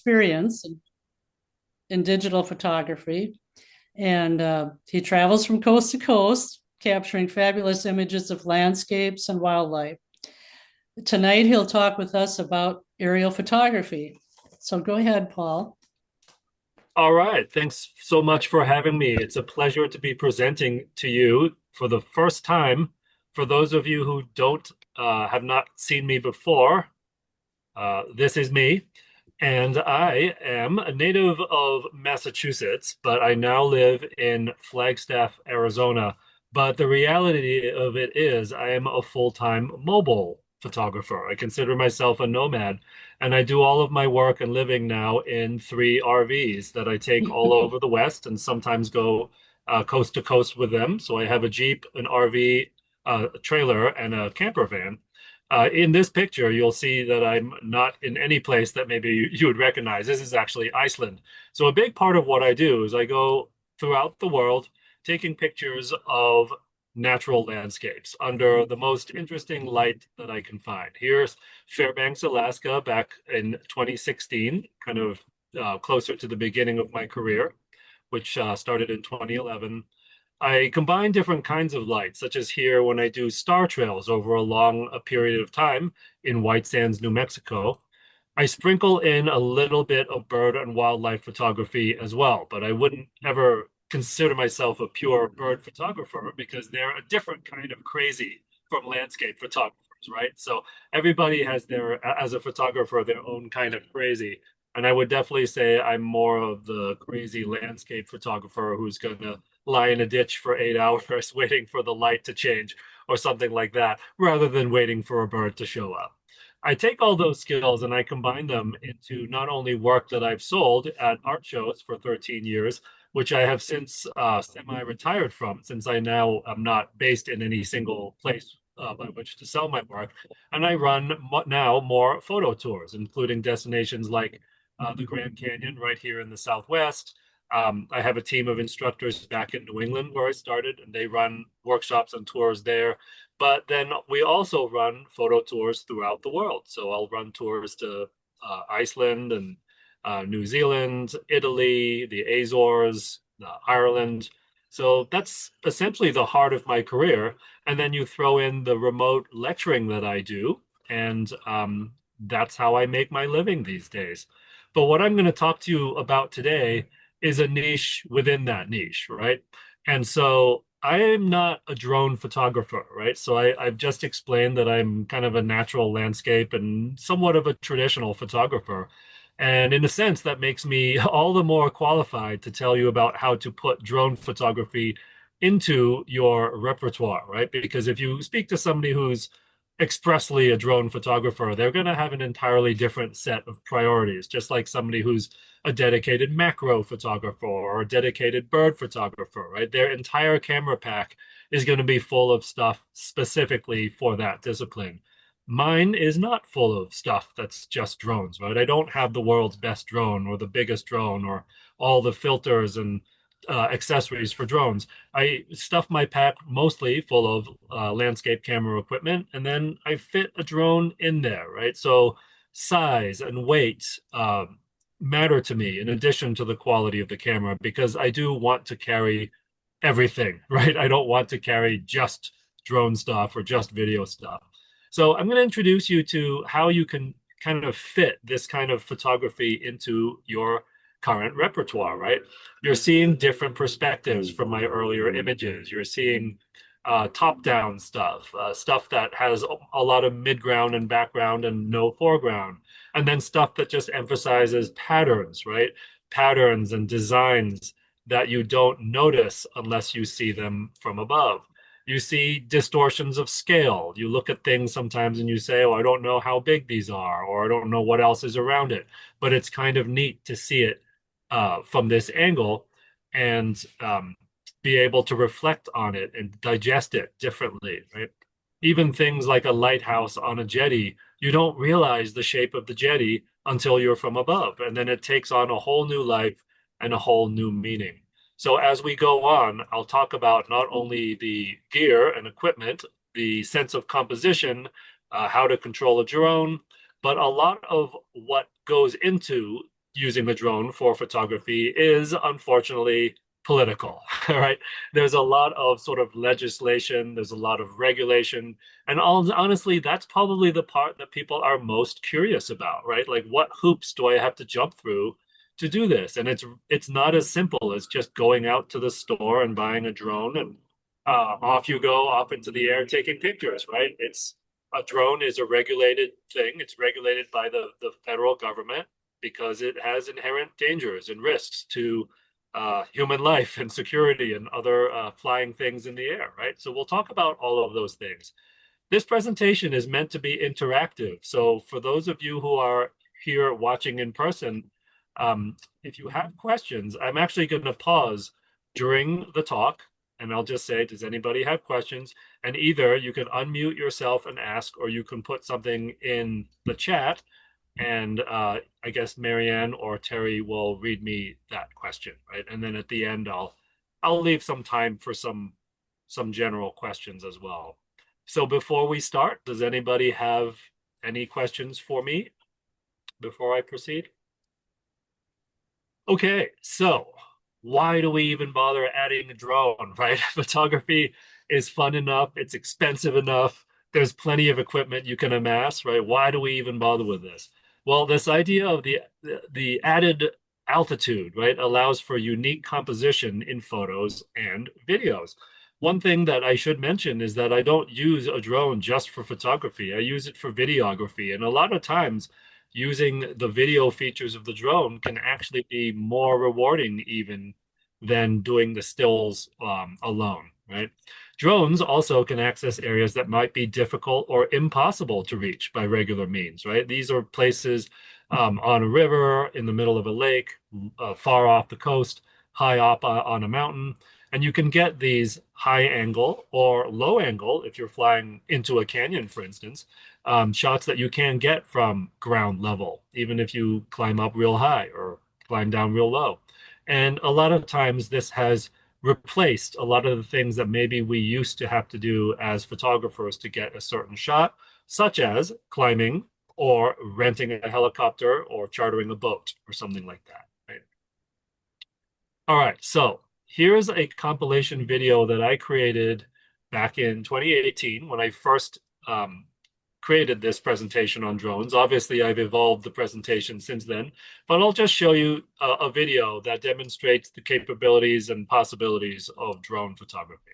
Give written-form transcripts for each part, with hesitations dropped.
experience in digital photography. And he travels from coast to coast, capturing fabulous images of landscapes and wildlife. Tonight, he'll talk with us about aerial photography. So go ahead, Paul. All right. Thanks so much for having me. It's a pleasure to be presenting to you for the first time. For those of you who don't have not seen me before, this is me. And I am a native of Massachusetts, but I now live in Flagstaff, Arizona. But the reality of it is, I am a full-time mobile photographer. I consider myself a nomad, and I do all of my work and living now in three RVs that I take all over the West and sometimes go coast to coast with them. So I have a Jeep, an RV, a trailer, and a camper van. In this picture, you'll see that I'm not in any place that maybe you would recognize. This is actually Iceland. So a big part of what I do is I go throughout the world taking pictures of natural landscapes under the most interesting light that I can find. Here's Fairbanks, Alaska, back in 2016, kind of closer to the beginning of my career, which started in 2011. I combine different kinds of light, such as here when I do star trails over a long period of time in White Sands, New Mexico. I sprinkle in a little bit of bird and wildlife photography as well, but I wouldn't ever consider myself a pure bird photographer because they're a different kind of crazy from landscape photographers, right? So everybody has their, as a photographer, their own kind of crazy. And I would definitely say I'm more of the crazy landscape photographer who's going to lie in a ditch for 8 hours waiting for the light to change or something like that, rather than waiting for a bird to show up. I take all those skills and I combine them into not only work that I've sold at art shows for 13 years, which I have since semi-retired from, since I now am not based in any single place by which to sell my work. And I run now more photo tours, including destinations like the Grand Canyon right here in the Southwest. I have a team of instructors back in New England where I started, and they run workshops and tours there. But then we also run photo tours throughout the world. So I'll run tours to Iceland and New Zealand, Italy, the Azores, Ireland. So that's essentially the heart of my career. And then you throw in the remote lecturing that I do, and that's how I make my living these days. But what I'm going to talk to you about today is a niche within that niche, right? And so I am not a drone photographer, right? So I've just explained that I'm kind of a natural landscape and somewhat of a traditional photographer. And in a sense, that makes me all the more qualified to tell you about how to put drone photography into your repertoire, right? Because if you speak to somebody who's expressly a drone photographer, they're going to have an entirely different set of priorities, just like somebody who's a dedicated macro photographer or a dedicated bird photographer, right? Their entire camera pack is going to be full of stuff specifically for that discipline. Mine is not full of stuff that's just drones, right? I don't have the world's best drone or the biggest drone or all the filters and accessories for drones. I stuff my pack mostly full of landscape camera equipment, and then I fit a drone in there, right? So size and weight matter to me in addition to the quality of the camera because I do want to carry everything, right? I don't want to carry just drone stuff or just video stuff. So I'm going to introduce you to how you can kind of fit this kind of photography into your current repertoire, right? You're seeing different perspectives from my earlier images. You're seeing top-down stuff, stuff that has a lot of midground and background and no foreground, and then stuff that just emphasizes patterns, right? Patterns and designs that you don't notice unless you see them from above. You see distortions of scale. You look at things sometimes and you say, oh, I don't know how big these are, or I don't know what else is around it. But it's kind of neat to see it from this angle and be able to reflect on it and digest it differently, right? Even things like a lighthouse on a jetty, you don't realize the shape of the jetty until you're from above. And then it takes on a whole new life and a whole new meaning. So as we go on, I'll talk about not only the gear and equipment, the sense of composition, how to control a drone, but a lot of what goes into using a drone for photography is unfortunately political, right? There's a lot of sort of legislation, there's a lot of regulation, and honestly, that's probably the part that people are most curious about, right? Like, what hoops do I have to jump through to do this? And it's not as simple as just going out to the store and buying a drone and off you go off into the air taking pictures, right? It's a drone is a regulated thing. It's regulated by the federal government because it has inherent dangers and risks to human life and security and other flying things in the air, right? So we'll talk about all of those things. This presentation is meant to be interactive. So for those of you who are here watching in person, if you have questions, I'm actually going to pause during the talk and I'll just say, does anybody have questions? And either you can unmute yourself and ask, or you can put something in the chat and I guess Marianne or Terry will read me that question, right? And then at the end, I'll leave some time for some general questions as well. So before we start, does anybody have any questions for me before I proceed? Okay, so why do we even bother adding a drone, right? Photography is fun enough, it's expensive enough, there's plenty of equipment you can amass, right? Why do we even bother with this? Well, this idea of the added altitude, right, allows for unique composition in photos and videos. One thing that I should mention is that I don't use a drone just for photography. I use it for videography. And a lot of times, using the video features of the drone can actually be more rewarding even than doing the stills alone, right? Drones also can access areas that might be difficult or impossible to reach by regular means, right? These are places on a river, in the middle of a lake, far off the coast, high up on a mountain. And you can get these high angle or low angle, if you're flying into a canyon, for instance, shots that you can get from ground level, even if you climb up real high or climb down real low. And a lot of times this has replaced a lot of the things that maybe we used to have to do as photographers to get a certain shot, such as climbing or renting a helicopter or chartering a boat or something like that, right? All right, so here's a compilation video that I created back in 2018 when I first created this presentation on drones. Obviously, I've evolved the presentation since then, but I'll just show you a video that demonstrates the capabilities and possibilities of drone photography.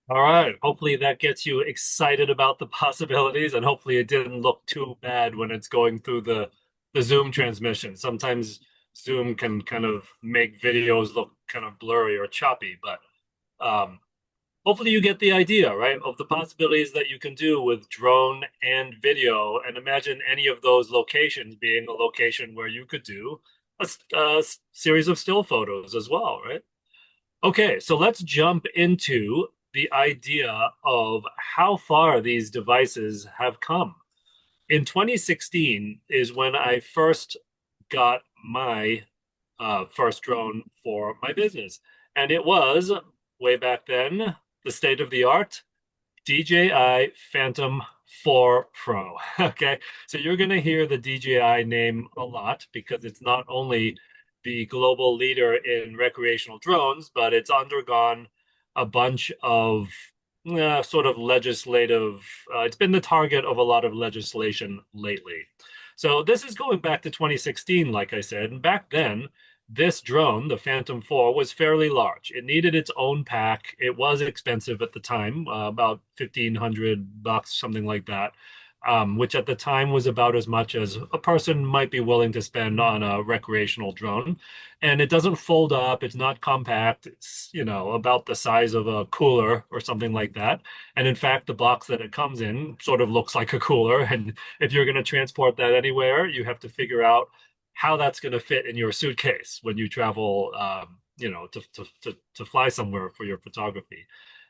All right. Hopefully that gets you excited about the possibilities, and hopefully it didn't look too bad when it's going through the Zoom transmission. Sometimes Zoom can kind of make videos look kind of blurry or choppy, but um, hopefully you get the idea, right, of the possibilities that you can do with drone and video. And imagine any of those locations being a location where you could do a series of still photos as well, right? Okay, so let's jump into the idea of how far these devices have come. In 2016 is when I first got my first drone for my business. And it was way back then the state of the art DJI Phantom 4 Pro. Okay, so you're going to hear the DJI name a lot because it's not only the global leader in recreational drones, but it's undergone a bunch of sort of legislative, it's been the target of a lot of legislation lately. So this is going back to 2016, like I said. And back then, this drone, the Phantom 4, was fairly large. It needed its own pack. It was expensive at the time, about 1,500 bucks, something like that, which at the time was about as much as a person might be willing to spend on a recreational drone. And it doesn't fold up. It's not compact. It's, about the size of a cooler or something like that. And in fact, the box that it comes in sort of looks like a cooler. And if you're going to transport that anywhere, you have to figure out how that's going to fit in your suitcase when you travel, to fly somewhere for your photography.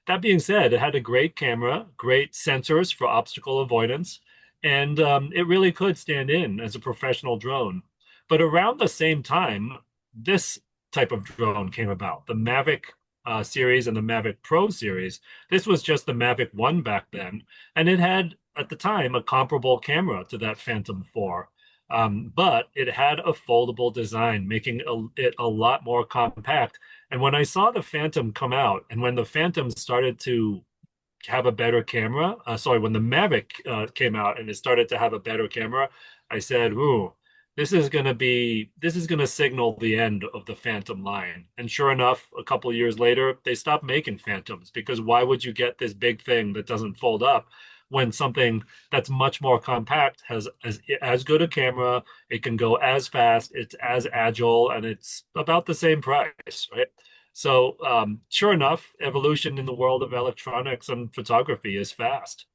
That being said, it had a great camera, great sensors for obstacle avoidance, and it really could stand in as a professional drone. But around the same time, this type of drone came about, the Mavic series and the Mavic Pro series. This was just the Mavic 1 back then, and it had, at the time, a comparable camera to that Phantom 4. But it had a foldable design, making it a lot more compact. And when I saw the Phantom come out, and when the Phantom started to have a better camera, when the Mavic came out and it started to have a better camera, I said, "Ooh, this is gonna signal the end of the Phantom line." And sure enough, a couple of years later, they stopped making Phantoms because why would you get this big thing that doesn't fold up when something that's much more compact has as good a camera, it can go as fast, it's as agile, and it's about the same price, right? So, sure enough, evolution in the world of electronics and photography is fast.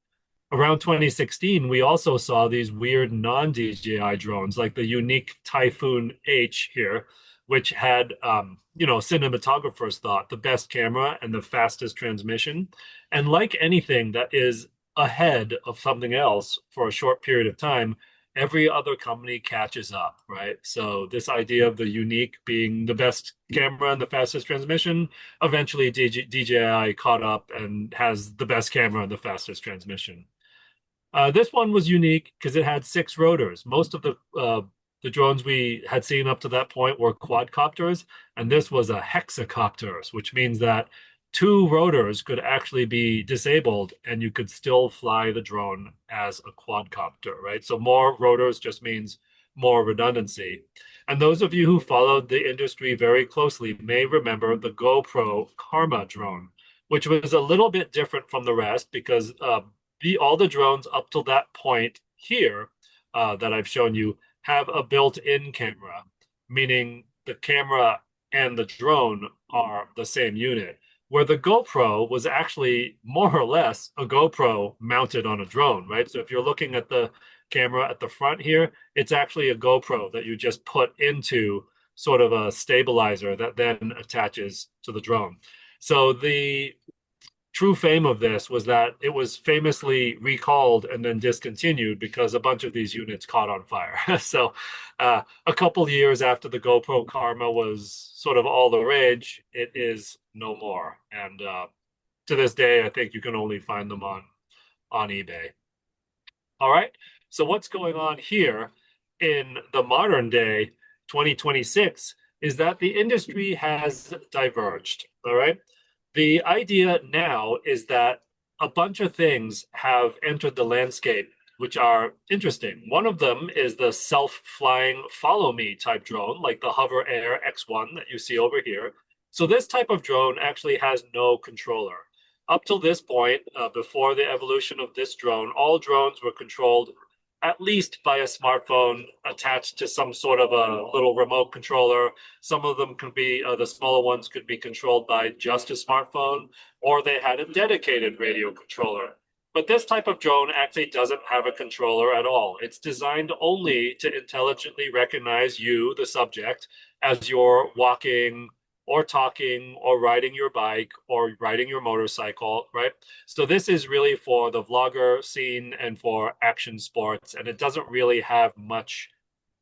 Around 2016, we also saw these weird non-DJI drones, like the unique Typhoon H here, which had, cinematographers thought the best camera and the fastest transmission. And like anything that is ahead of something else for a short period of time, every other company catches up, right? So this idea of the unique being the best camera and the fastest transmission, eventually DJI caught up and has the best camera and the fastest transmission. This one was unique because it had six rotors. Most of the drones we had seen up to that point were quadcopters, and this was a hexacopters, which means that two rotors could actually be disabled, and you could still fly the drone as a quadcopter, right? So more rotors just means more redundancy. And those of you who followed the industry very closely may remember the GoPro Karma drone, which was a little bit different from the rest because all the drones up till that point here that I've shown you have a built-in camera, meaning the camera and the drone are the same unit. Where the GoPro was actually more or less a GoPro mounted on a drone, right? So if you're looking at the camera at the front here, it's actually a GoPro that you just put into sort of a stabilizer that then attaches to the drone. So the true fame of this was that it was famously recalled and then discontinued because a bunch of these units caught on fire. So, a couple years after the GoPro Karma was sort of all the rage, it is no more. And to this day, I think you can only find them on eBay. All right. So what's going on here in the modern day, 2026, is that the industry has diverged. All right. The idea now is that a bunch of things have entered the landscape, which are interesting. One of them is the self-flying follow me type drone, like the Hover Air X1 that you see over here. So this type of drone actually has no controller. Up till this point, before the evolution of this drone, all drones were controlled at least by a smartphone attached to some sort of a little remote controller. Some of them could be, the smaller ones could be controlled by just a smartphone, or they had a dedicated radio controller. But this type of drone actually doesn't have a controller at all. It's designed only to intelligently recognize you, the subject, as you're walking or talking or riding your bike or riding your motorcycle, right? So this is really for the vlogger scene and for action sports, and it doesn't really have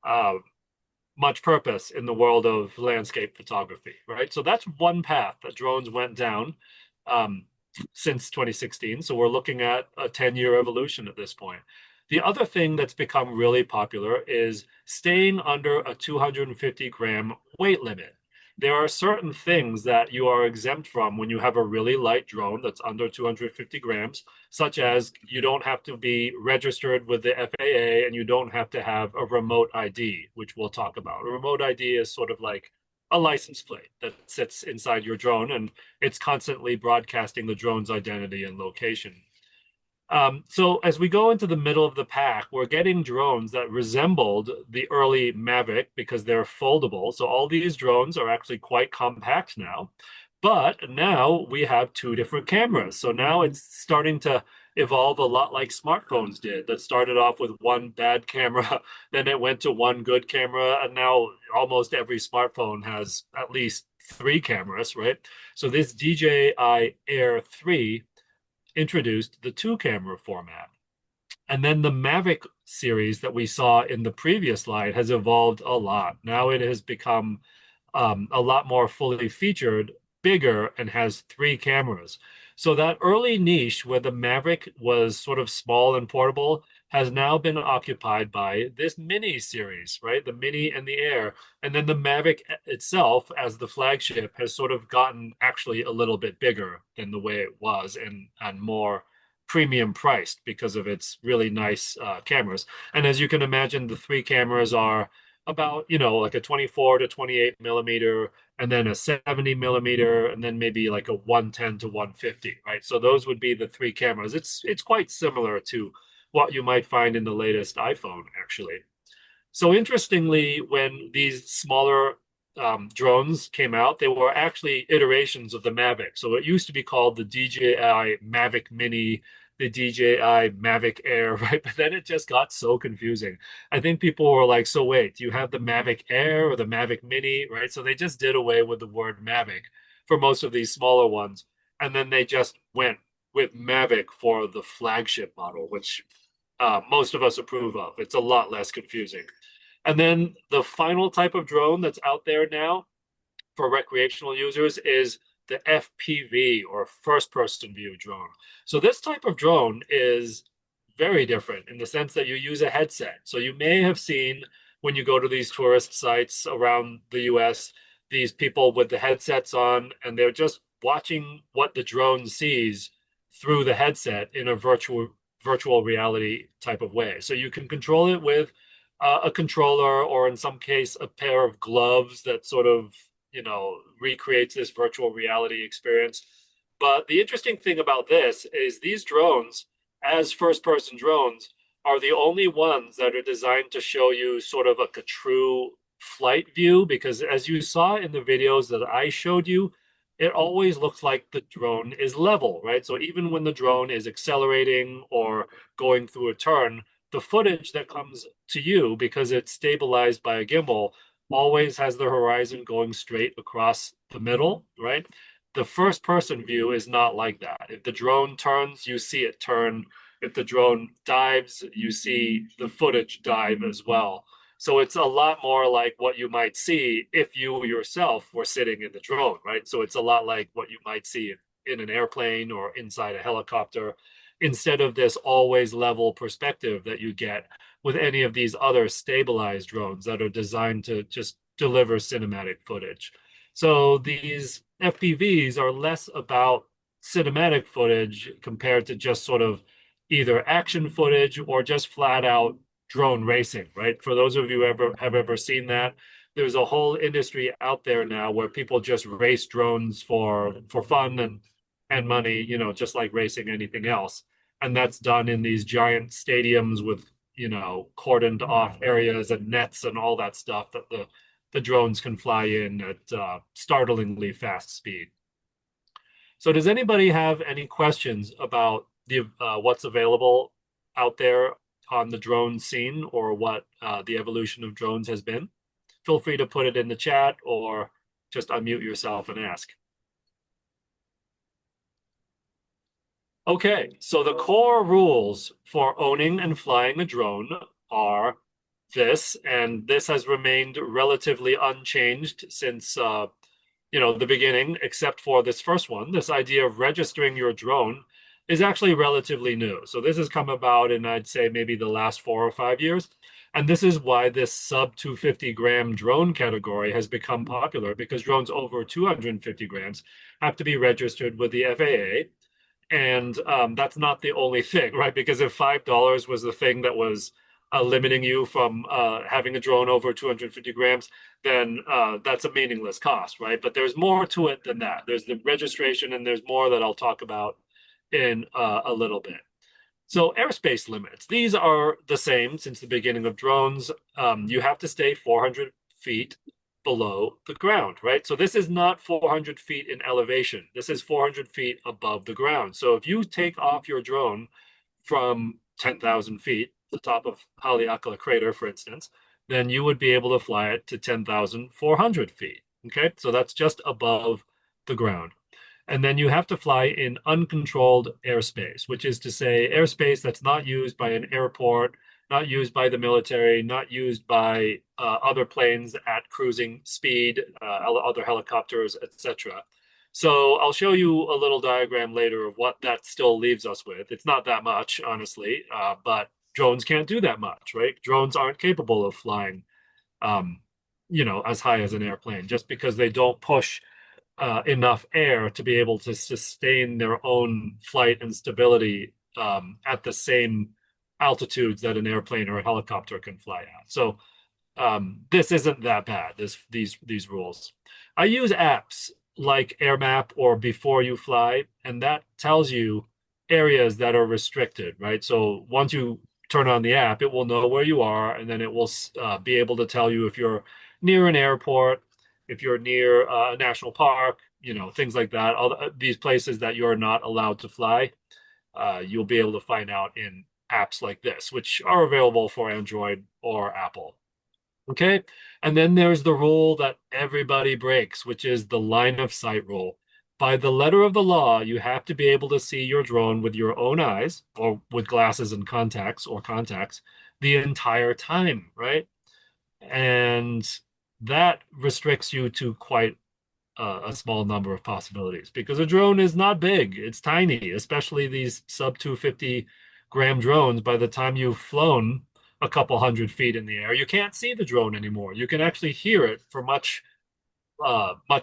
uh, much purpose in the world of landscape photography, right? So that's one path that drones went down um, since 2016. So we're looking at a 10-year evolution at this point. The other thing that's become really popular is staying under a 250-gram weight limit. There are certain things that you are exempt from when you have a really light drone that's under 250 grams, such as you don't have to be registered with the FAA and you don't have to have a remote ID, which we'll talk about. A remote ID is sort of like a license plate that sits inside your drone and it's constantly broadcasting the drone's identity and location. So as we go into the middle of the pack, we're getting drones that resembled the early Mavic because they're foldable. So all these drones are actually quite compact now. But now we have two different cameras. So now it's starting to evolve a lot like smartphones did. That started off with one bad camera, then it went to one good camera, and now almost every smartphone has at least three cameras, right? So this DJI Air 3 introduced the two camera format. And then the Mavic series that we saw in the previous slide has evolved a lot. Now it has become a lot more fully featured, bigger, and has three cameras. So that early niche where the Maverick was sort of small and portable has now been occupied by this Mini series, right? The Mini and the Air. And then the Mavic itself, as the flagship, has sort of gotten actually a little bit bigger than the way it was and more premium priced because of its really nice cameras. And as you can imagine, the three cameras are about, like a 24 to 28 millimeter, and then a 70 millimeter, and then maybe like a 110 to 150, right? So those would be the three cameras. It's quite similar to what you might find in the latest iPhone, actually. So interestingly, when these smaller drones came out, they were actually iterations of the Mavic. So it used to be called the DJI Mavic Mini, the DJI Mavic Air, right? But then it just got so confusing. I think people were like, so wait, do you have the Mavic Air or the Mavic Mini, right? So they just did away with the word Mavic for most of these smaller ones. And then they just went with Mavic for the flagship model, which most of us approve of. It's a lot less confusing. And then the final type of drone that's out there now for recreational users is the FPV or first person view drone. So this type of drone is very different in the sense that you use a headset. So you may have seen when you go to these tourist sites around the US, these people with the headsets on and they're just watching what the drone sees through the headset in a virtual reality type of way. So you can control it with a controller or in some case a pair of gloves that sort of recreates this virtual reality experience. But the interesting thing about this is these drones, as first person drones, are the only ones that are designed to show you sort of like a true flight view. Because as you saw in the videos that I showed you, it always looks like the drone is level, right? So even when the drone is accelerating or going through a turn, the footage that comes to you, because it's stabilized by a gimbal, always has the horizon going straight across the middle, right? The first person view is not like that. If the drone turns, you see it turn. If the drone dives, you see the footage dive as well. So it's a lot more like what you might see if you yourself were sitting in the drone, right? So it's a lot like what you might see in an airplane or inside a helicopter, instead of this always level perspective that you get with any of these other stabilized drones that are designed to just deliver cinematic footage. So these FPVs are less about cinematic footage compared to just sort of either action footage or just flat out drone racing, right? For those of you who have ever seen that, there's a whole industry out there now where people just race drones for fun, and and money, just like racing anything else. And that's done in these giant stadiums with, cordoned off areas and nets and all that stuff that the drones can fly in at startlingly fast speed. So does anybody have any questions about the what's available out there on the drone scene or what the evolution of drones has been? Feel free to put it in the chat or just unmute yourself and ask. Okay, so the core rules for owning and flying a drone are this, and this has remained relatively unchanged since the beginning, except for this first one. This idea of registering your drone is actually relatively new. So this has come about in, I'd say, maybe the last 4 or 5 years. And this is why this sub 250-gram drone category has become popular because drones over 250 grams have to be registered with the FAA. And that's not the only thing, right? Because if $5 was the thing that was limiting you from having a drone over 250 grams, then that's a meaningless cost, right? But there's more to it than that. There's the registration, and there's more that I'll talk about in a little bit. So airspace limits, these are the same since the beginning of drones. You have to stay 400 feet below the ground, right? So this is not 400 feet in elevation. This is 400 feet above the ground. So if you take off your drone from 10,000 feet, the top of Haleakala crater, for instance, then you would be able to fly it to 10,400 feet. Okay, so that's just above the ground. And then you have to fly in uncontrolled airspace, which is to say airspace that's not used by an airport, not used by the military, not used by other planes at cruising speed, other helicopters, etc. So I'll show you a little diagram later of what that still leaves us with. It's not that much, honestly, but drones can't do that much, right? Drones aren't capable of flying, um, as high as an airplane just because they don't push enough air to be able to sustain their own flight and stability at the same altitudes that an airplane or a helicopter can fly at. So this isn't that bad. These rules. I use apps like AirMap or Before You Fly, and that tells you areas that are restricted, right? So once you turn on the app, it will know where you are, and then it will be able to tell you if you're near an airport, if you're near a national park, things like that. All these places that you're not allowed to fly, you'll be able to find out in apps like this, which are available for Android or Apple. Okay. And then there's the rule that everybody breaks, which is the line of sight rule. By the letter of the law, you have to be able to see your drone with your own eyes or with glasses and contacts the entire time, right? And that restricts you to quite a small number of possibilities because a drone is not big. It's tiny, especially these sub 250-gram drones. By the time you've flown a couple hundred feet in the air, you can't see the drone anymore. You can actually hear it for much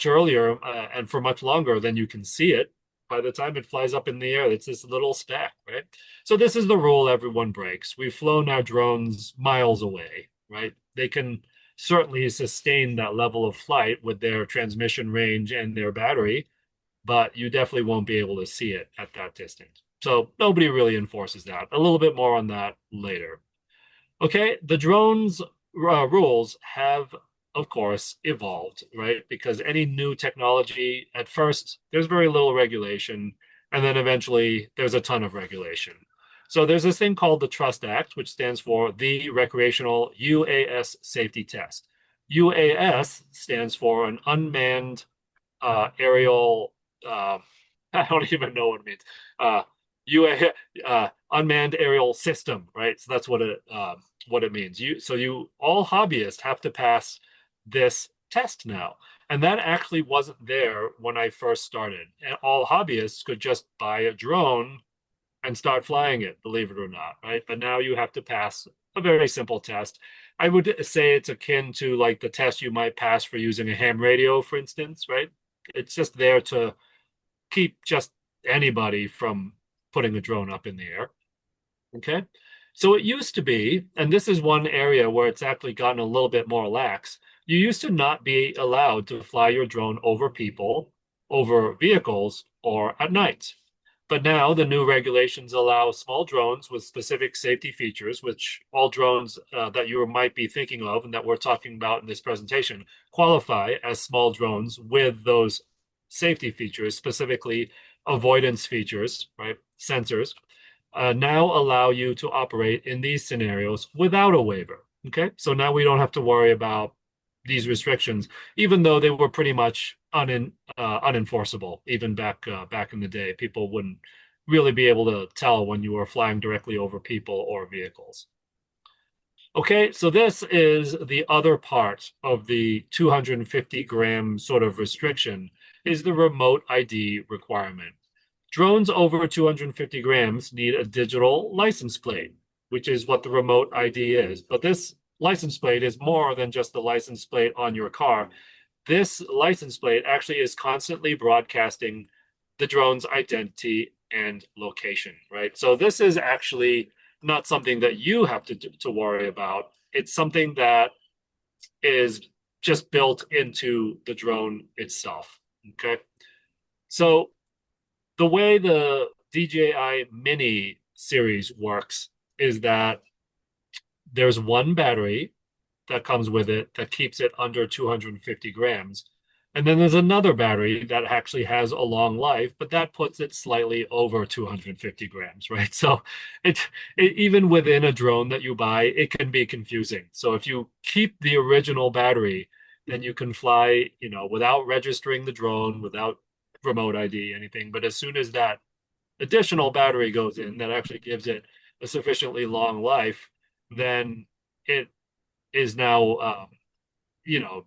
earlier and for much longer than you can see it. By the time it flies up in the air, it's this little speck, right? So this is the rule everyone breaks. We've flown our drones miles away, right? They can certainly sustain that level of flight with their transmission range and their battery, but you definitely won't be able to see it at that distance. So nobody really enforces that. A little bit more on that later. Okay, the drones rules have, of course, evolved, right? Because any new technology, at first, there's very little regulation, and then eventually there's a ton of regulation. So there's this thing called the Trust Act, which stands for the Recreational UAS Safety Test. UAS stands for an unmanned aerial, I don't even know what it means. UA, unmanned aerial system, right? So that's what it means. You all hobbyists have to pass this test now. And that actually wasn't there when I first started. And all hobbyists could just buy a drone and start flying it, believe it or not, right? But now you have to pass a very simple test. I would say it's akin to like the test you might pass for using a ham radio, for instance, right? It's just there to keep just anybody from putting a drone up in the air. Okay. So it used to be, and this is one area where it's actually gotten a little bit more lax. You used to not be allowed to fly your drone over people over vehicles or at night. But now the new regulations allow small drones with specific safety features, which all drones that you might be thinking of and that we're talking about in this presentation qualify as small drones with those safety features, specifically avoidance features, right? Sensors, now allow you to operate in these scenarios without a waiver. Okay, so now we don't have to worry about these restrictions, even though they were pretty much unenforceable even back in the day. People wouldn't really be able to tell when you were flying directly over people or vehicles. Okay, so this is the other part of the 250-gram sort of restriction is the remote ID requirement. Drones over 250 grams need a digital license plate, which is what the remote ID is. But this license plate is more than just the license plate on your car. This license plate actually is constantly broadcasting the drone's identity and location, right? So this is actually not something that you have to worry about. It's something that is just built into the drone itself. Okay. So the way the DJI Mini series works is that there's one battery that comes with it that keeps it under 250 grams. And then there's another battery that actually has a long life, but that puts it slightly over 250 grams, right? So it, even within a drone that you buy, it can be confusing. So if you keep the original battery, then you can fly, without registering the drone, without remote ID, anything. But as soon as that additional battery goes in that actually gives it a sufficiently long life, then it is now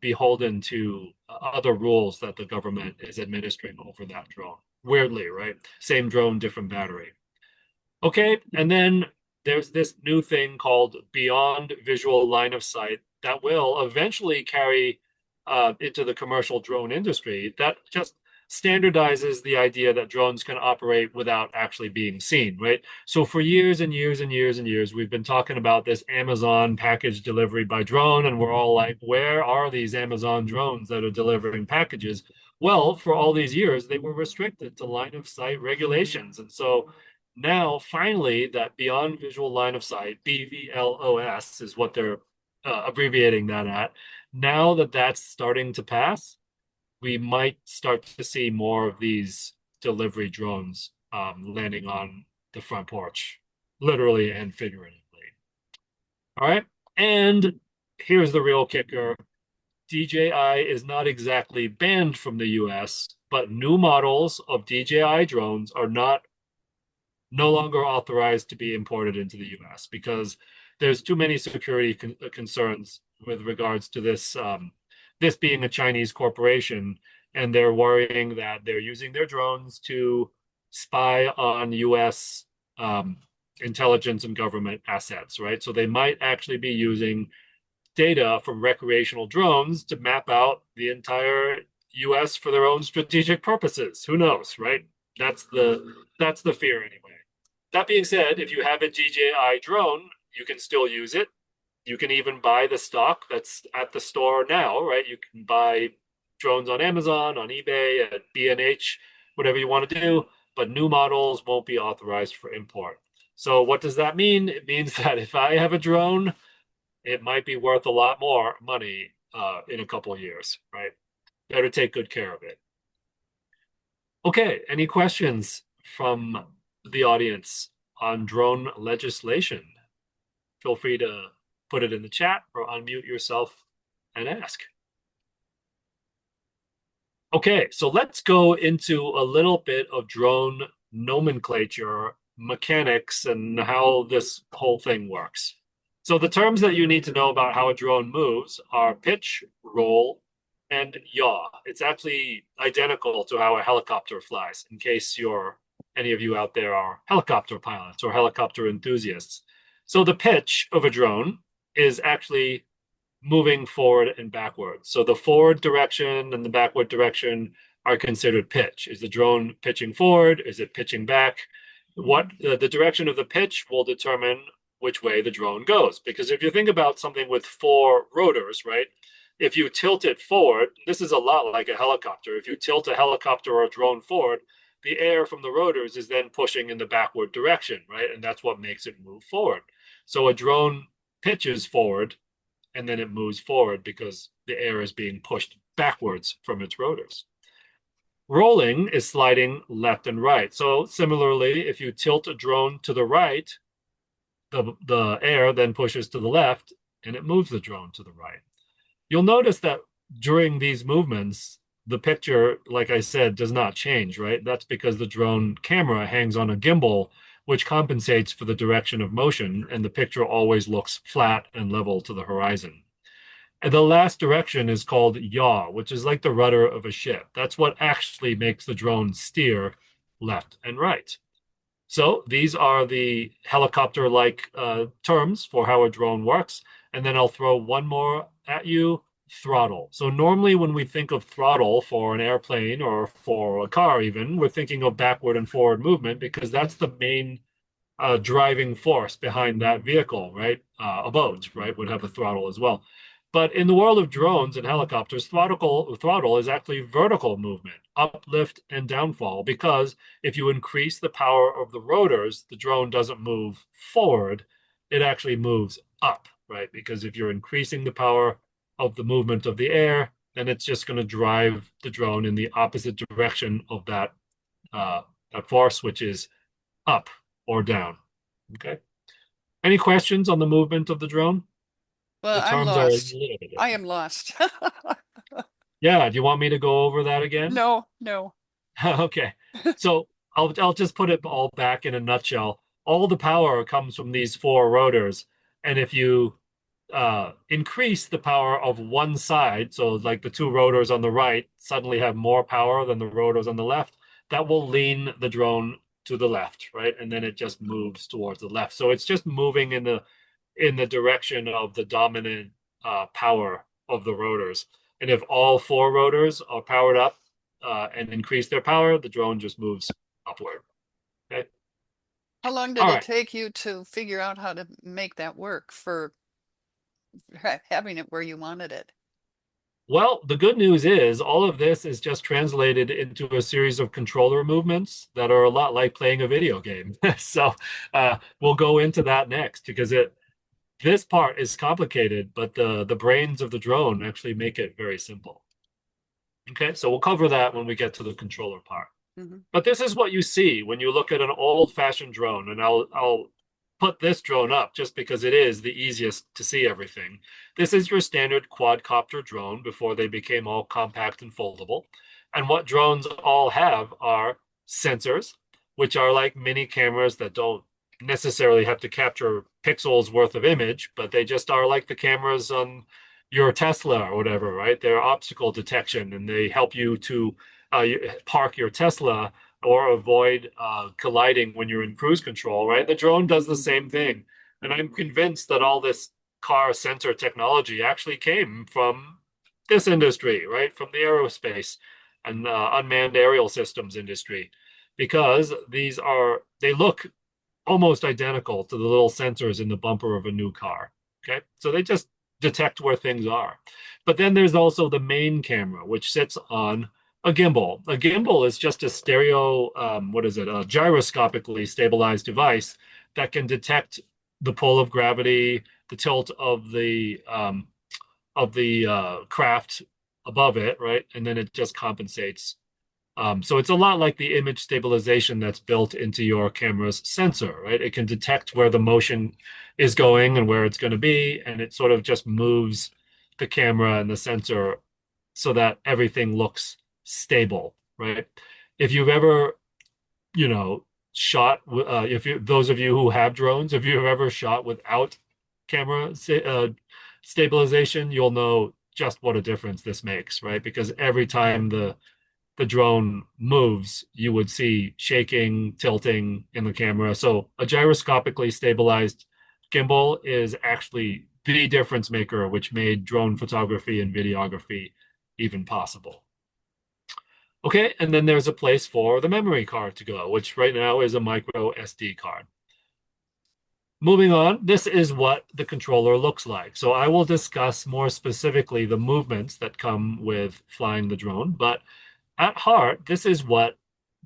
beholden to other rules that the government is administering over that drone. Weirdly, right? Same drone, different battery. Okay, and then there's this new thing called beyond visual line of sight that will eventually carry into the commercial drone industry that just standardizes the idea that drones can operate without actually being seen, right? So for years and years and years and years, we've been talking about this Amazon package delivery by drone, and we're all like, where are these Amazon drones that are delivering packages? Well, for all these years, they were restricted to line of sight regulations. And so now, finally, that beyond visual line of sight, BVLOS is what they're abbreviating that at. Now that that's starting to pass, we might start to see more of these delivery drones landing on the front porch, literally and figuratively. All right. And here's the real kicker. DJI is not exactly banned from the US, but new models of DJI drones are not no longer authorized to be imported into the US because there's too many security concerns with regards to this being a Chinese corporation, and they're worrying that they're using their drones to spy on US intelligence and government assets, right? So they might actually be using data from recreational drones to map out the entire US for their own strategic purposes. Who knows, right? That's the fear anyway. That being said, if you have a DJI drone, you can still use it. You can even buy the stock that's at the store now, right? You can buy drones on Amazon, on eBay, at B&H, whatever you want to do, but new models won't be authorized for import. So what does that mean? It means that if I have a drone, it might be worth a lot more money in a couple of years, right? Better take good care of it. Okay, any questions from the audience on drone legislation? Feel free to put it in the chat or unmute yourself and ask. Okay, so let's go into a little bit of drone nomenclature, mechanics, and how this whole thing works. So the terms that you need to know about how a drone moves are pitch, roll, and yaw. It's actually identical to how a helicopter flies, in case any of you out there are helicopter pilots or helicopter enthusiasts. So the pitch of a drone is actually moving forward and backwards. So the forward direction and the backward direction are considered pitch. Is the drone pitching forward? Is it pitching back? What the direction of the pitch will determine which way the drone goes. Because if you think about something with four rotors, right? if you tilt it forward, this is a lot like a helicopter. If you tilt a helicopter or a drone forward, the air from the rotors is then pushing in the backward direction, right? And that's what makes it move forward. So a drone pitches forward and then it moves forward because the air is being pushed backwards from its rotors. Rolling is sliding left and right. So similarly, if you tilt a drone to the right, the air then pushes to the left and it moves the drone to the right. You'll notice that during these movements, the picture, like I said, does not change, right? That's because the drone camera hangs on a gimbal, which compensates for the direction of motion, and the picture always looks flat and level to the horizon. And the last direction is called yaw, which is like the rudder of a ship. That's what actually makes the drone steer left and right. So these are the helicopter-like terms for how a drone works. And then I'll throw one more at you, throttle. So normally when we think of throttle for an airplane or for a car even, we're thinking of backward and forward movement because that's the main driving force behind that vehicle, right? A boat, right, would have a throttle as well. But in the world of drones and helicopters, throttle is actually vertical movement, uplift and downfall, because if you increase the power of the rotors, the drone doesn't move forward, it actually moves up, right? Because if you're increasing the power of the movement of the air, then it's just going to drive the drone in the opposite direction of that force, which is up or down. Okay. Any questions on the movement of the drone? Well, The I'm terms are a lost. little bit I different. am lost. Yeah, do you want me to go over that again? No, no. Okay. So I'll just put it all back in a nutshell. All the power comes from these four rotors, and if you increase the power of one side, so like the two rotors on the right suddenly have more power than the rotors on the left, that will lean the drone to the left, right? And then it just moves towards the left. So it's just moving in the direction of the dominant power of the rotors. And if all four rotors are powered up and increase their power, the drone just moves upward. Okay. How long did All it right. take you to figure out how to make that work for having it where you wanted it? Well, the good news is all of this is just translated into a series of controller movements that are a lot like playing a video game. So we'll go into that next because it this part is complicated, but the brains of the drone actually make it very simple. Okay, so we'll cover that when we get to the controller part. Hmm. But this is what you see when you look at an old-fashioned drone, and I'll put this drone up just because it is the easiest to see everything. This is your standard quadcopter drone before they became all compact and foldable. And what drones all have are sensors, which are like mini cameras that don't necessarily have to capture pixels worth of image, but they just are like the cameras on your Tesla or whatever, right? They're obstacle detection and they help you to park your Tesla or avoid colliding when you're in cruise control, right? The drone does the same thing. And I'm convinced that all this car sensor technology actually came from this industry, right? From the aerospace and unmanned aerial systems industry, because they look almost identical to the little sensors in the bumper of a new car. Okay. So they just detect where things are. But then there's also the main camera, which sits on a gimbal. A gimbal is just a stereo, what is it, a gyroscopically stabilized device that can detect the pull of gravity, the tilt of the craft above it, right? And then it just compensates. So it's a lot like the image stabilization that's built into your camera's sensor, right? It can detect where the motion is going and where it's going to be, and it sort of just moves the camera and the sensor so that everything looks stable, right? If you've ever, shot, if you, those of you who have drones, if you've ever shot without camera stabilization, you'll know just what a difference this makes, right? Because every time the drone moves, you would see shaking, tilting in the camera. So a gyroscopically stabilized gimbal is actually the difference maker, which made drone photography and videography even possible. Okay, and then there's a place for the memory card to go, which right now is a micro SD card. Moving on, this is what the controller looks like. So I will discuss more specifically the movements that come with flying the drone, but at heart, this is what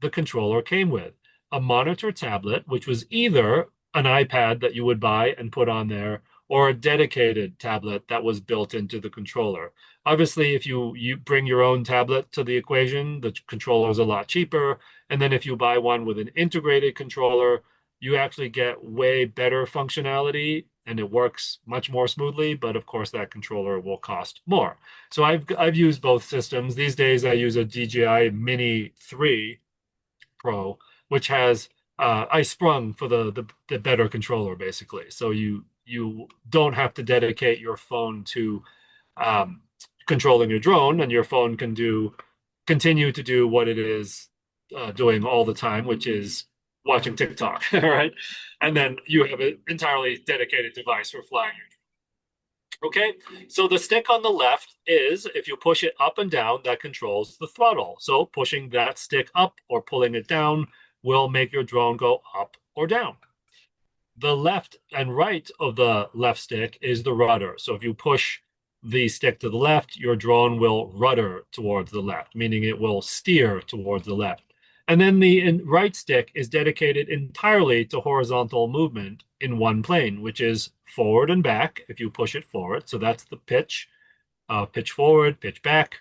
the controller came with. A monitor tablet, which was either an iPad that you would buy and put on there, or a dedicated tablet that was built into the controller. Obviously, if you bring your own tablet to the equation, the controller is a lot cheaper. And then if you buy one with an integrated controller, you actually get way better functionality and it works much more smoothly. But of course, that controller will cost more. So I've used both systems. These days, I use a DJI Mini 3 Pro, which has I sprung for the better controller basically. So you don't have to dedicate your phone to um, controlling your drone, and your phone can continue to do what it is doing all the time, which is watching TikTok, right? And then you have an entirely dedicated device for flying your Okay, so the stick on the left is, if you push it up and down, that controls the throttle. So pushing that stick up or pulling it down will make your drone go up or down. The left and right of the left stick is the rudder. So if you push the stick to the left, your drone will rudder towards the left, meaning it will steer towards the left. And then the right stick is dedicated entirely to horizontal movement in one plane, which is forward and back if you push it forward. So that's the pitch, pitch forward, pitch back.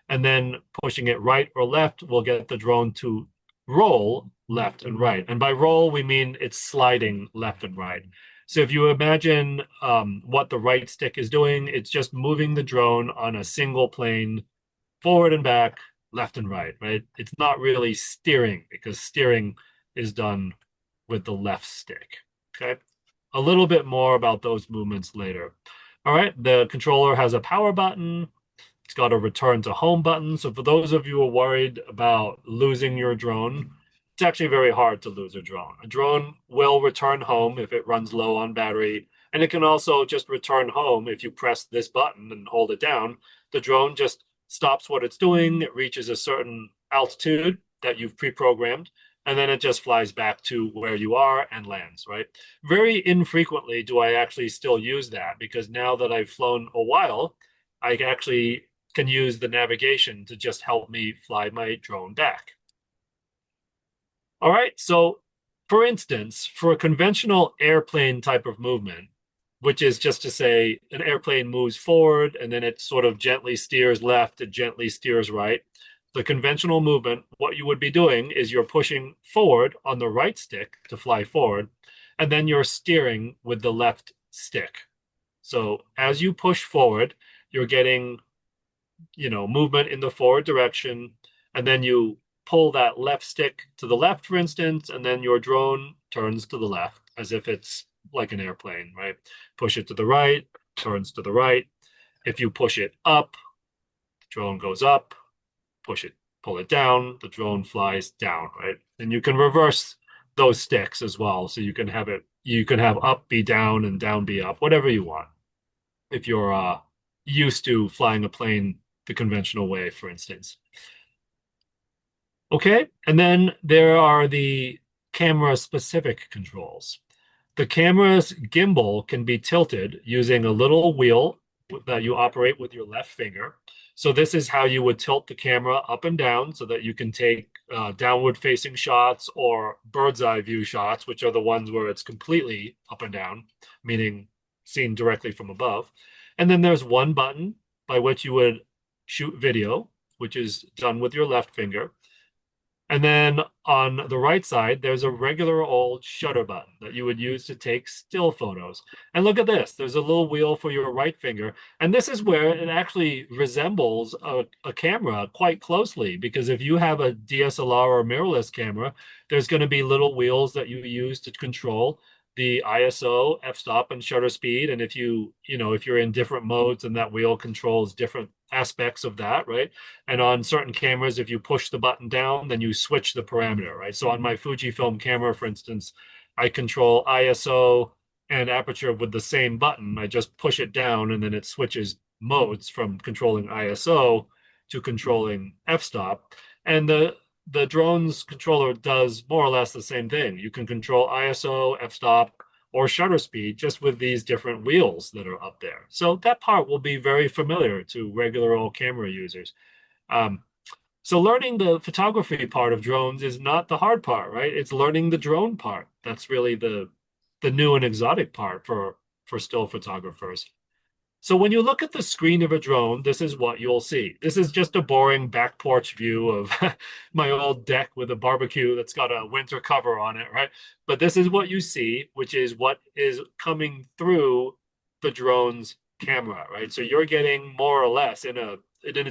And then pushing it right or left will get the drone to roll left and right. And by roll, we mean it's sliding left and right. So if you imagine what the right stick is doing, it's just moving the drone on a single plane forward and back, left and right, right? It's not really steering because steering is done with the left stick. Okay. A little bit more about those movements later. All right. The controller has a power button. It's got a return to home button. So for those of you who are worried about losing your drone, it's actually very hard to lose a drone. A drone will return home if it runs low on battery. And it can also just return home if you press this button and hold it down. The drone just stops what it's doing. It reaches a certain altitude that you've pre-programmed, and then it just flies back to where you are and lands, right? Very infrequently do I actually still use that because now that I've flown a while, I actually can use the navigation to just help me fly my drone back. All right, so for instance, for a conventional airplane type of movement, which is just to say an airplane moves forward and then it sort of gently steers left, it gently steers right. The conventional movement, what you would be doing is you're pushing forward on the right stick to fly forward, and then you're steering with the left stick. So as you push forward, you're getting movement in the forward direction, and then you pull that left stick to the left, for instance, and then your drone turns to the left as if it's like an airplane, right? Push it to the right, turns to the right. If you push it up, the drone goes up, pull it down, the drone flies down, right? And you can reverse those sticks as well. So you can have up be down and down be up, whatever you want. If you're used to flying a plane the conventional way, for instance. Okay, and then there are the camera specific controls. The camera's gimbal can be tilted using a little wheel that you operate with your left finger. So this is how you would tilt the camera up and down so that you can take downward facing shots or bird's eye view shots, which are the ones where it's completely up and down, meaning seen directly from above. And then there's one button by which you would shoot video, which is done with your left finger. And then on the right side, there's a regular old shutter button that you would use to take still photos. And look at this, there's a little wheel for your right finger. And this is where it actually resembles a camera quite closely, because if you have a DSLR or mirrorless camera, there's going to be little wheels that you use to control the ISO, f-stop, and shutter speed. And if if you're in different modes, and that wheel controls different aspects of that, right? And on certain cameras, if you push the button down, then you switch the parameter, right? So on my Fujifilm camera, for instance, I control ISO and aperture with the same button. I just push it down and then it switches modes from controlling ISO to controlling f-stop. And the drone's controller does more or less the same thing. You can control ISO, f-stop, or shutter speed just with these different wheels that are up there. So that part will be very familiar to regular old camera users. Um, so learning the photography part of drones is not the hard part, right? It's learning the drone part. That's really the new and exotic part for still photographers. So when you look at the screen of a drone, this is what you'll see. This is just a boring back porch view of my old deck with a barbecue that's got a winter cover on it, right? But this is what you see, which is what is coming through the drone's camera, right? So you're getting more or less in a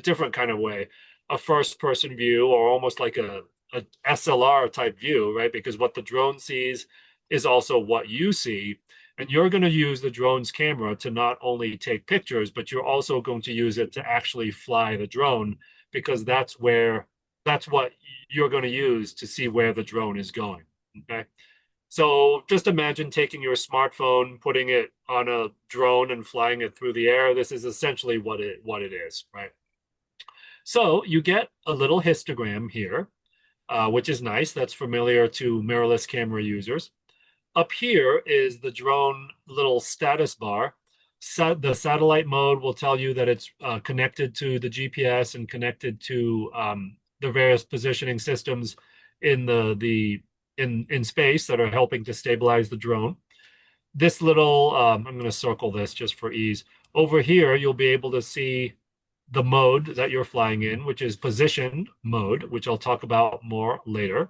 different kind of way, a first person view or almost like a SLR type view, right? Because what the drone sees is also what you see. And you're going to use the drone's camera to not only take pictures, but you're also going to use it to actually fly the drone because that's what you're going to use to see where the drone is going. Okay. So just imagine taking your smartphone, putting it on a drone and flying it through the air. This is essentially what it is, right? So you get a little histogram here, which is nice. That's familiar to mirrorless camera users. Up here is the drone little status bar. The satellite mode will tell you that it's connected to the GPS and connected to the various positioning systems in in space that are helping to stabilize the drone. This little, I'm going to circle this just for ease. Over here, you'll be able to see the mode that you're flying in, which is position mode, which I'll talk about more later.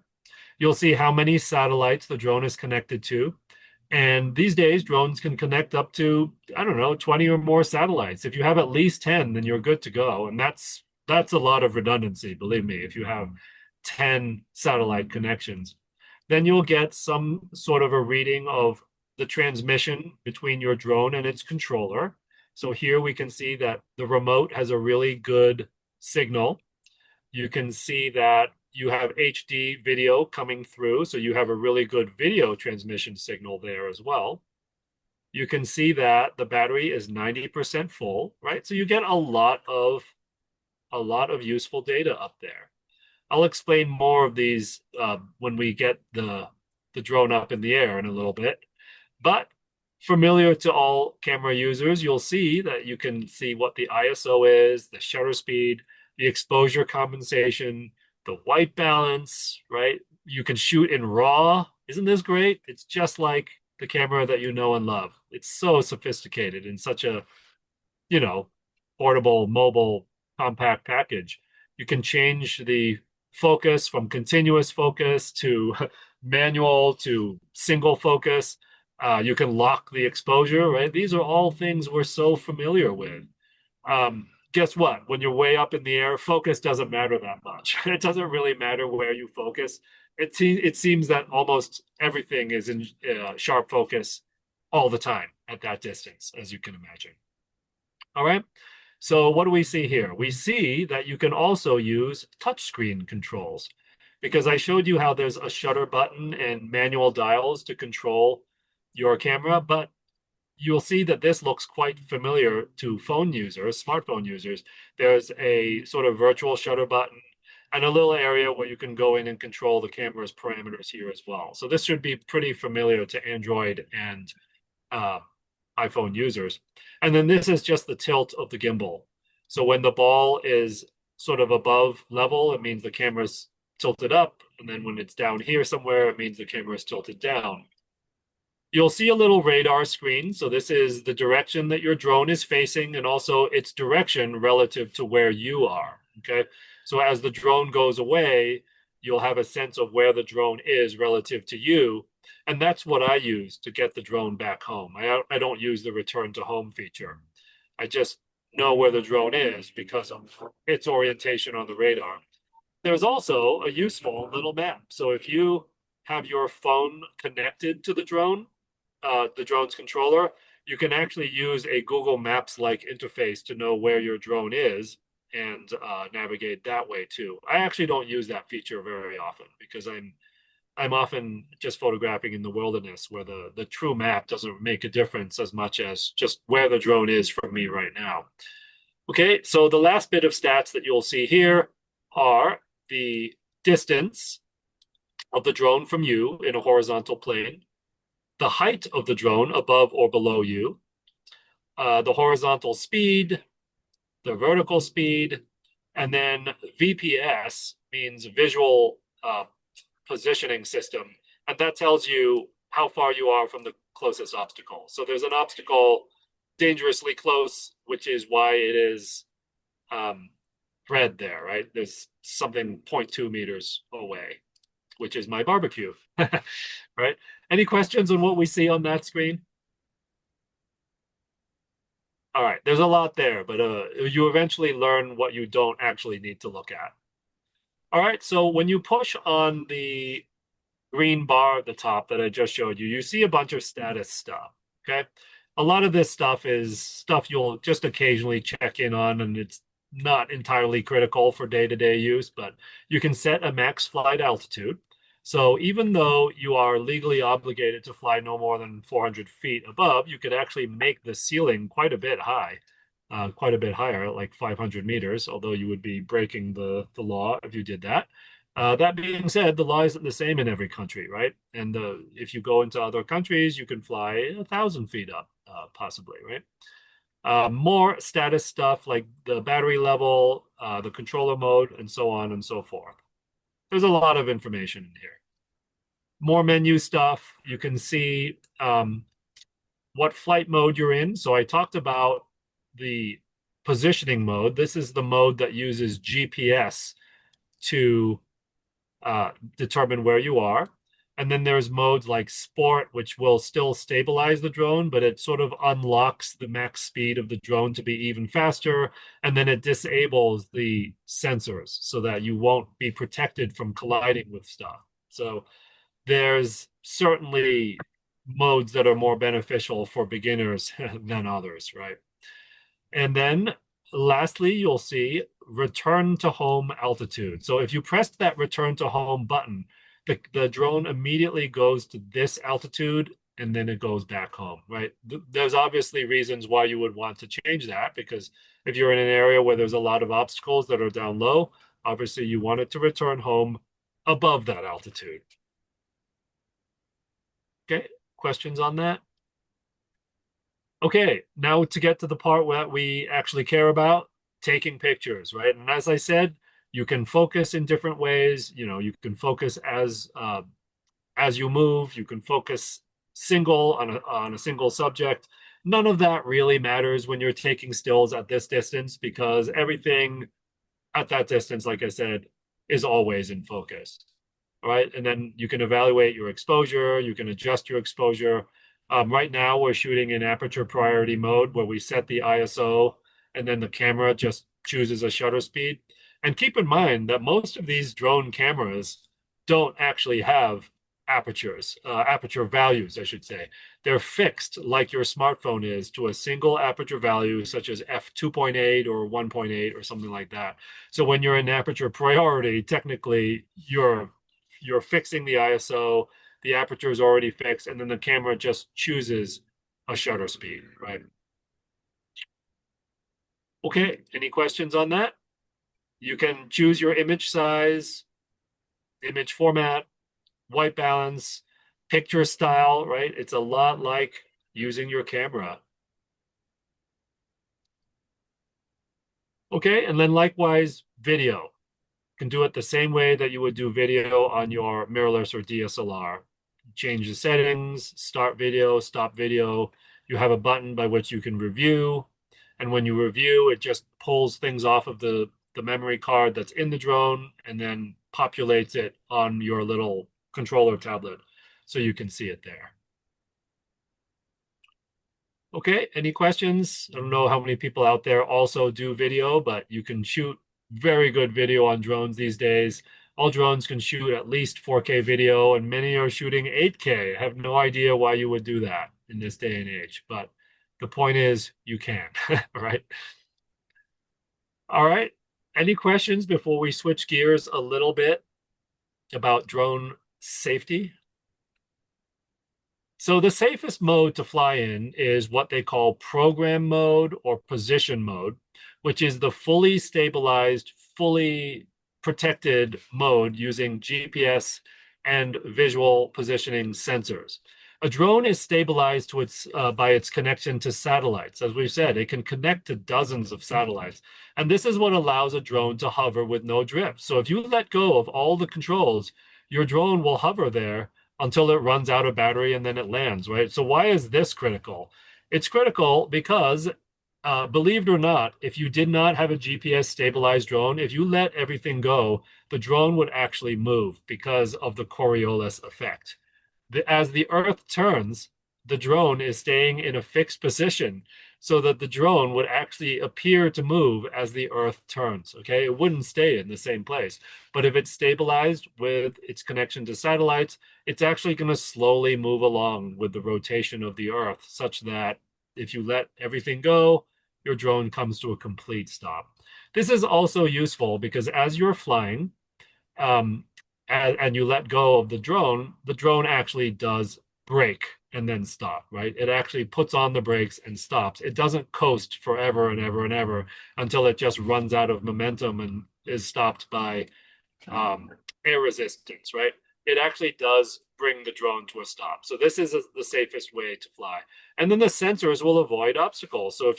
You'll see how many satellites the drone is connected to. And these days, drones can connect up to, I don't know, 20 or more satellites. If you have at least 10, then you're good to go. And that's a lot of redundancy, believe me, if you have 10 satellite connections. Then you'll get some sort of a reading of the transmission between your drone and its controller. So here we can see that the remote has a really good signal. You can see that you have HD video coming through, so you have a really good video transmission signal there as well. You can see that the battery is 90% full, right? So you get a lot of useful data up there. I'll explain more of these when we get the drone up in the air in a little bit. But familiar to all camera users, you'll see that you can see what the ISO is, the shutter speed, the exposure compensation, the white balance, right? You can shoot in RAW. Isn't this great? It's just like the camera that you know and love. It's so sophisticated in such a, you know, portable, mobile, compact package. You can change the focus from continuous focus to manual to single focus. You can lock the exposure, right? These are all things we're so familiar with. Guess what? When you're way up in the air, focus doesn't matter that much. It doesn't really matter where you focus. It seems that almost everything is in sharp focus all the time at that distance, as you can imagine. All right. So what do we see here? We see that you can also use touchscreen controls because I showed you how there's a shutter button and manual dials to control your camera, but you'll see that this looks quite familiar to phone users, smartphone users. There's a sort of virtual shutter button and a little area where you can go in and control the camera's parameters here as well. So this should be pretty familiar to Android and uh, iPhone users. And then this is just the tilt of the gimbal. So when the ball is sort of above level, it means the camera's tilted up. And then when it's down here somewhere, it means the camera is tilted down. You'll see a little radar screen. So this is the direction that your drone is facing and also its direction relative to where you are. Okay. So as the drone goes away, you'll have a sense of where the drone is relative to you. And that's what I use to get the drone back home. I don't use the return to home feature. I just know where the drone is because of its orientation on the radar. There's also a useful little map. So if you have your phone connected to the drone's controller, you can actually use a Google Maps-like interface to know where your drone is and navigate that way too. I actually don't use that feature very often because I'm often just photographing in the wilderness where the true map doesn't make a difference as much as just where the drone is for me right now. Okay, so the last bit of stats that you'll see here are the distance of the drone from you in a horizontal plane, the height of the drone above or below you, the horizontal speed, the vertical speed, and then VPS means visual positioning system. And that tells you how far you are from the closest obstacle. So there's an obstacle dangerously close, which is why it is red there, right? There's something 0.2 meters away, which is my barbecue, right? Any questions on what we see on that screen? All right, there's a lot there, but you eventually learn what you don't actually need to look at. All right, so when you push on the green bar at the top that I just showed you, you see a bunch of status stuff, okay? A lot of this stuff is stuff you'll just occasionally check in on, and it's not entirely critical for day-to-day use, but you can set a max flight altitude. So even though you are legally obligated to fly no more than 400 feet above, you could actually make the ceiling quite a bit high, quite a bit higher, like 500 meters, although you would be breaking the law if you did that. That being said, the law isn't the same in every country, right? And if you go into other countries, you can fly 1,000 feet up, possibly, right? More status stuff like the battery level, the controller mode, and so on and so forth. There's a lot of information in here. More menu stuff. You can see what flight mode you're in. So I talked about the positioning mode. This is the mode that uses GPS to determine where you are. And then there's modes like sport, which will still stabilize the drone, but it sort of unlocks the max speed of the drone to be even faster. And then it disables the sensors so that you won't be protected from colliding with stuff. So there's certainly modes that are more beneficial for beginners than others, right? And then lastly, you'll see return to home altitude. So if you press that return to home button, the drone immediately goes to this altitude and then it goes back home, right? There's obviously reasons why you would want to change that, because if you're in an area where there's a lot of obstacles that are down low, obviously you want it to return home above that altitude. Okay, questions on that? Okay, now to get to the part that we actually care about, taking pictures, right? And as I said, you can focus in different ways. You know, you can focus as you move. You can focus single on a single subject. None of that really matters when you're taking stills at this distance, because everything at that distance, like I said, is always in focus. All right, and then you can evaluate your exposure. You can adjust your exposure. Right now, we're shooting in aperture priority mode where we set the ISO and then the camera just chooses a shutter speed. And keep in mind that most of these drone cameras don't actually have aperture values, I should say. They're fixed like your smartphone is to a single aperture value, such as f2.8 or 1.8 or something like that. So when you're in aperture priority, technically you're fixing the ISO, the aperture is already fixed, and then the camera just chooses a shutter speed, right? Okay, any questions on that? You can choose your image size, image format, white balance, picture style, right? It's a lot like using your camera. Okay, and then likewise, video. You can do it the same way that you would do video on your mirrorless or DSLR. Change the settings, start video, stop video. You have a button by which you can review. And when you review, it just pulls things off of the memory card that's in the drone and then populates it on your little controller tablet so you can see it there. Okay, any questions? I don't know how many people out there also do video, but you can shoot very good video on drones these days. All drones can shoot at least 4K video, and many are shooting 8K. I have no idea why you would do that in this day and age, but the point is you can, right? All right. Any questions before we switch gears a little bit about drone safety? So the safest mode to fly in is what they call program mode or position mode, which is the fully stabilized, fully protected mode using GPS and visual positioning sensors. A drone is stabilized to by its connection to satellites. As we've said, it can connect to dozens of satellites. And this is what allows a drone to hover with no drift. So if you let go of all the controls, your drone will hover there until it runs out of battery and then it lands, right? So why is this critical? It's critical because, believe it or not, if you did not have a GPS stabilized drone, if you let everything go, the drone would actually move because of the Coriolis effect. As the Earth turns, the drone is staying in a fixed position so that the drone would actually appear to move as the Earth turns. Okay, it wouldn't stay in the same place. But if it's stabilized with its connection to satellites, it's actually going to slowly move along with the rotation of the Earth, such that if you let everything go, your drone comes to a complete stop. This is also useful because as you're flying, um, and you let go of the drone actually does brake and then stop, right? It actually puts on the brakes and stops. It doesn't coast forever and ever and ever until it just runs out of momentum and is stopped by air resistance, right? It actually does bring the drone to a stop. So this is the safest way to fly. And then the sensors will avoid obstacles. So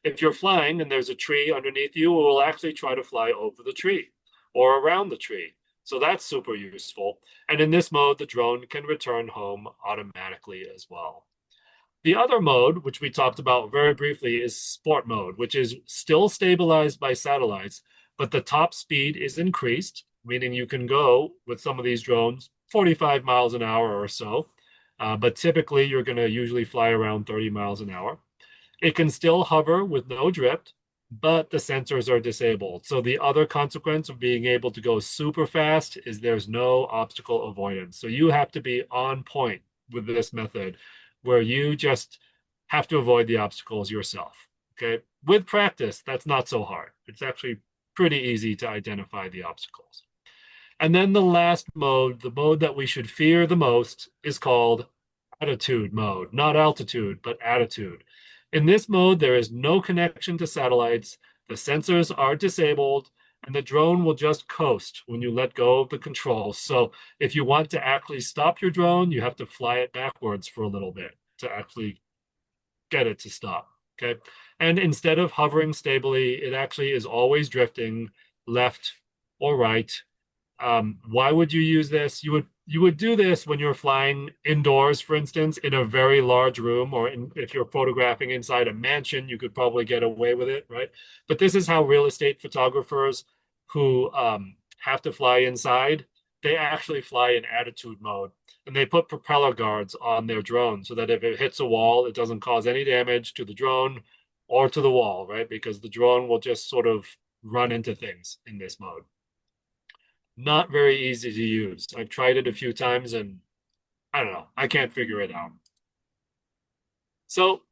if you're flying and there's a tree underneath you, it will actually try to fly over the tree or around the tree. So that's super useful. And in this mode, the drone can return home automatically as well. The other mode, which we talked about very briefly, is sport mode, which is still stabilized by satellites, but the top speed is increased, meaning you can go with some of these drones 45 miles an hour or so. But typically, you're going to usually fly around 30 miles an hour. It can still hover with no drift, but the sensors are disabled. So the other consequence of being able to go super fast is there's no obstacle avoidance. So you have to be on point with this method where you just have to avoid the obstacles yourself. Okay. With practice, that's not so hard. It's actually pretty easy to identify the obstacles. And then the last mode, the mode that we should fear the most, is called attitude mode, not altitude, but attitude. In this mode, there is no connection to satellites, the sensors are disabled, and the drone will just coast when you let go of the controls. So if you want to actually stop your drone, you have to fly it backwards for a little bit to actually get it to stop. Okay. And instead of hovering stably, it actually is always drifting left or right. Why would you use this? You would do this when you're flying indoors, for instance, in a very large room, or if you're photographing inside a mansion, you could probably get away with it, right? But this is how real estate photographers who have to fly inside, they actually fly in attitude mode, and they put propeller guards on their drone so that if it hits a wall, it doesn't cause any damage to the drone or to the wall, right? Because the drone will just sort of run into things in this mode. Not very easy to use. I've tried it a few times and I don't know, I can't figure it out. So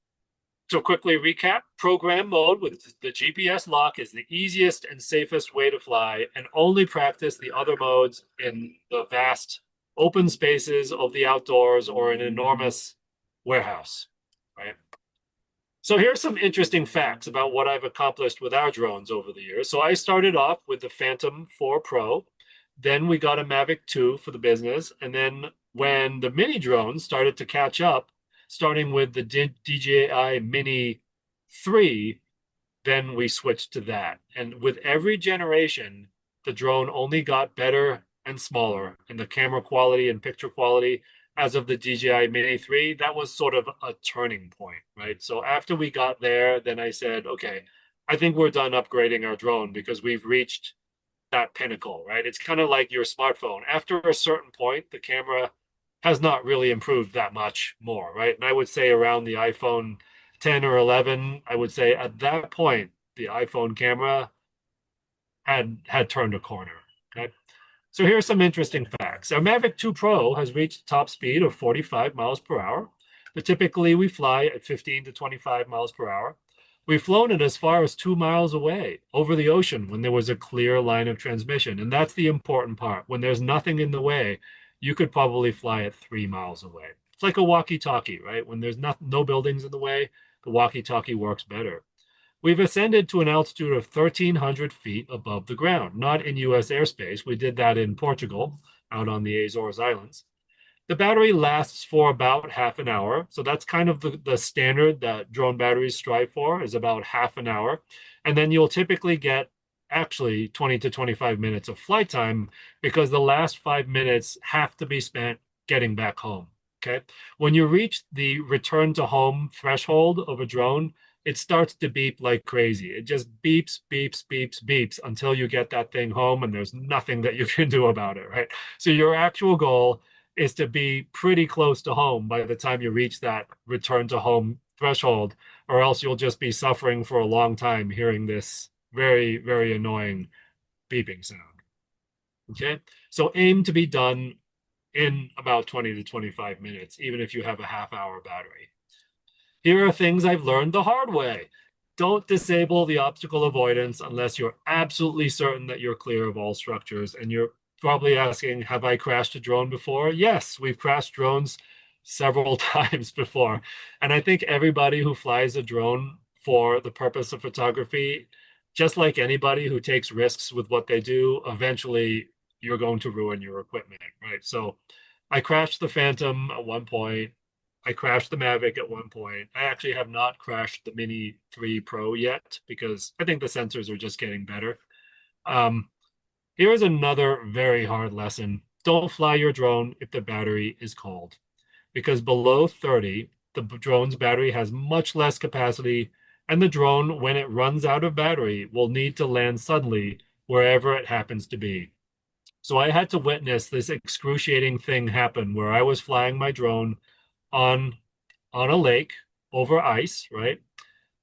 to quickly recap, program mode with the GPS lock is the easiest and safest way to fly, and only practice the other modes in the vast open spaces of the outdoors or an enormous warehouse, right? So here's some interesting facts about what I've accomplished with our drones over the years. So I started off with the Phantom 4 Pro. Then we got a Mavic 2 for the business. And then when the mini drones started to catch up, starting with the DJI Mini 3, then we switched to that. And with every generation, the drone only got better and smaller, and the camera quality and picture quality. As of the DJI Mini 3, that was sort of a turning point, right? So after we got there, then I said, okay, I think we're done upgrading our drone because we've reached that pinnacle, right? It's kind of like your smartphone. After a certain point, the camera has not really improved that much more, right? And I would say around the iPhone 10 or 11, I would say at that point, the iPhone camera had turned a corner. Okay. So here are some interesting facts. Our Mavic 2 Pro has reached top speed of 45 miles per hour, but typically we fly at 15 to 25 miles per hour. We've flown it as far as 2 miles away over the ocean when there was a clear line of transmission. And that's the important part. When there's nothing in the way, you could probably fly at 3 miles away. It's like a walkie-talkie, right? When there's no buildings in the way, the walkie-talkie works better. We've ascended to an altitude of 1,300 feet above the ground, not in US airspace. We did that in Portugal, out on the Azores Islands. The battery lasts for about half an hour. So that's kind of the standard that drone batteries strive for, is about half an hour. And then you'll typically get actually 20 to 25 minutes of flight time because the last 5 minutes have to be spent getting back home. Okay. When you reach the return to home threshold of a drone, it starts to beep like crazy. It just beeps, beeps, beeps, beeps until you get that thing home and there's nothing that you can do about it, right? So your actual goal is to be pretty close to home by the time you reach that return to home threshold, or else you'll just be suffering for a long time hearing this very, very annoying beeping sound. Okay. So aim to be done in about 20 to 25 minutes, even if you have a half-hour battery. Here are things I've learned the hard way. Don't disable the obstacle avoidance unless you're absolutely certain that you're clear of all structures. And you're probably asking, have I crashed a drone before? Yes, we've crashed drones several times before. And I think everybody who flies a drone for the purpose of photography, just like anybody who takes risks with what they do, eventually you're going to ruin your equipment, right? So I crashed the Phantom at one point. I crashed the Mavic at one point. I actually have not crashed the Mini 3 Pro yet because I think the sensors are just getting better. Um, Here's another very hard lesson. Don't fly your drone if the battery is cold because below 30, the drone's battery has much less capacity, and the drone, when it runs out of battery, will need to land suddenly wherever it happens to be. So I had to witness this excruciating thing happen where I was flying my drone on a lake over ice, right?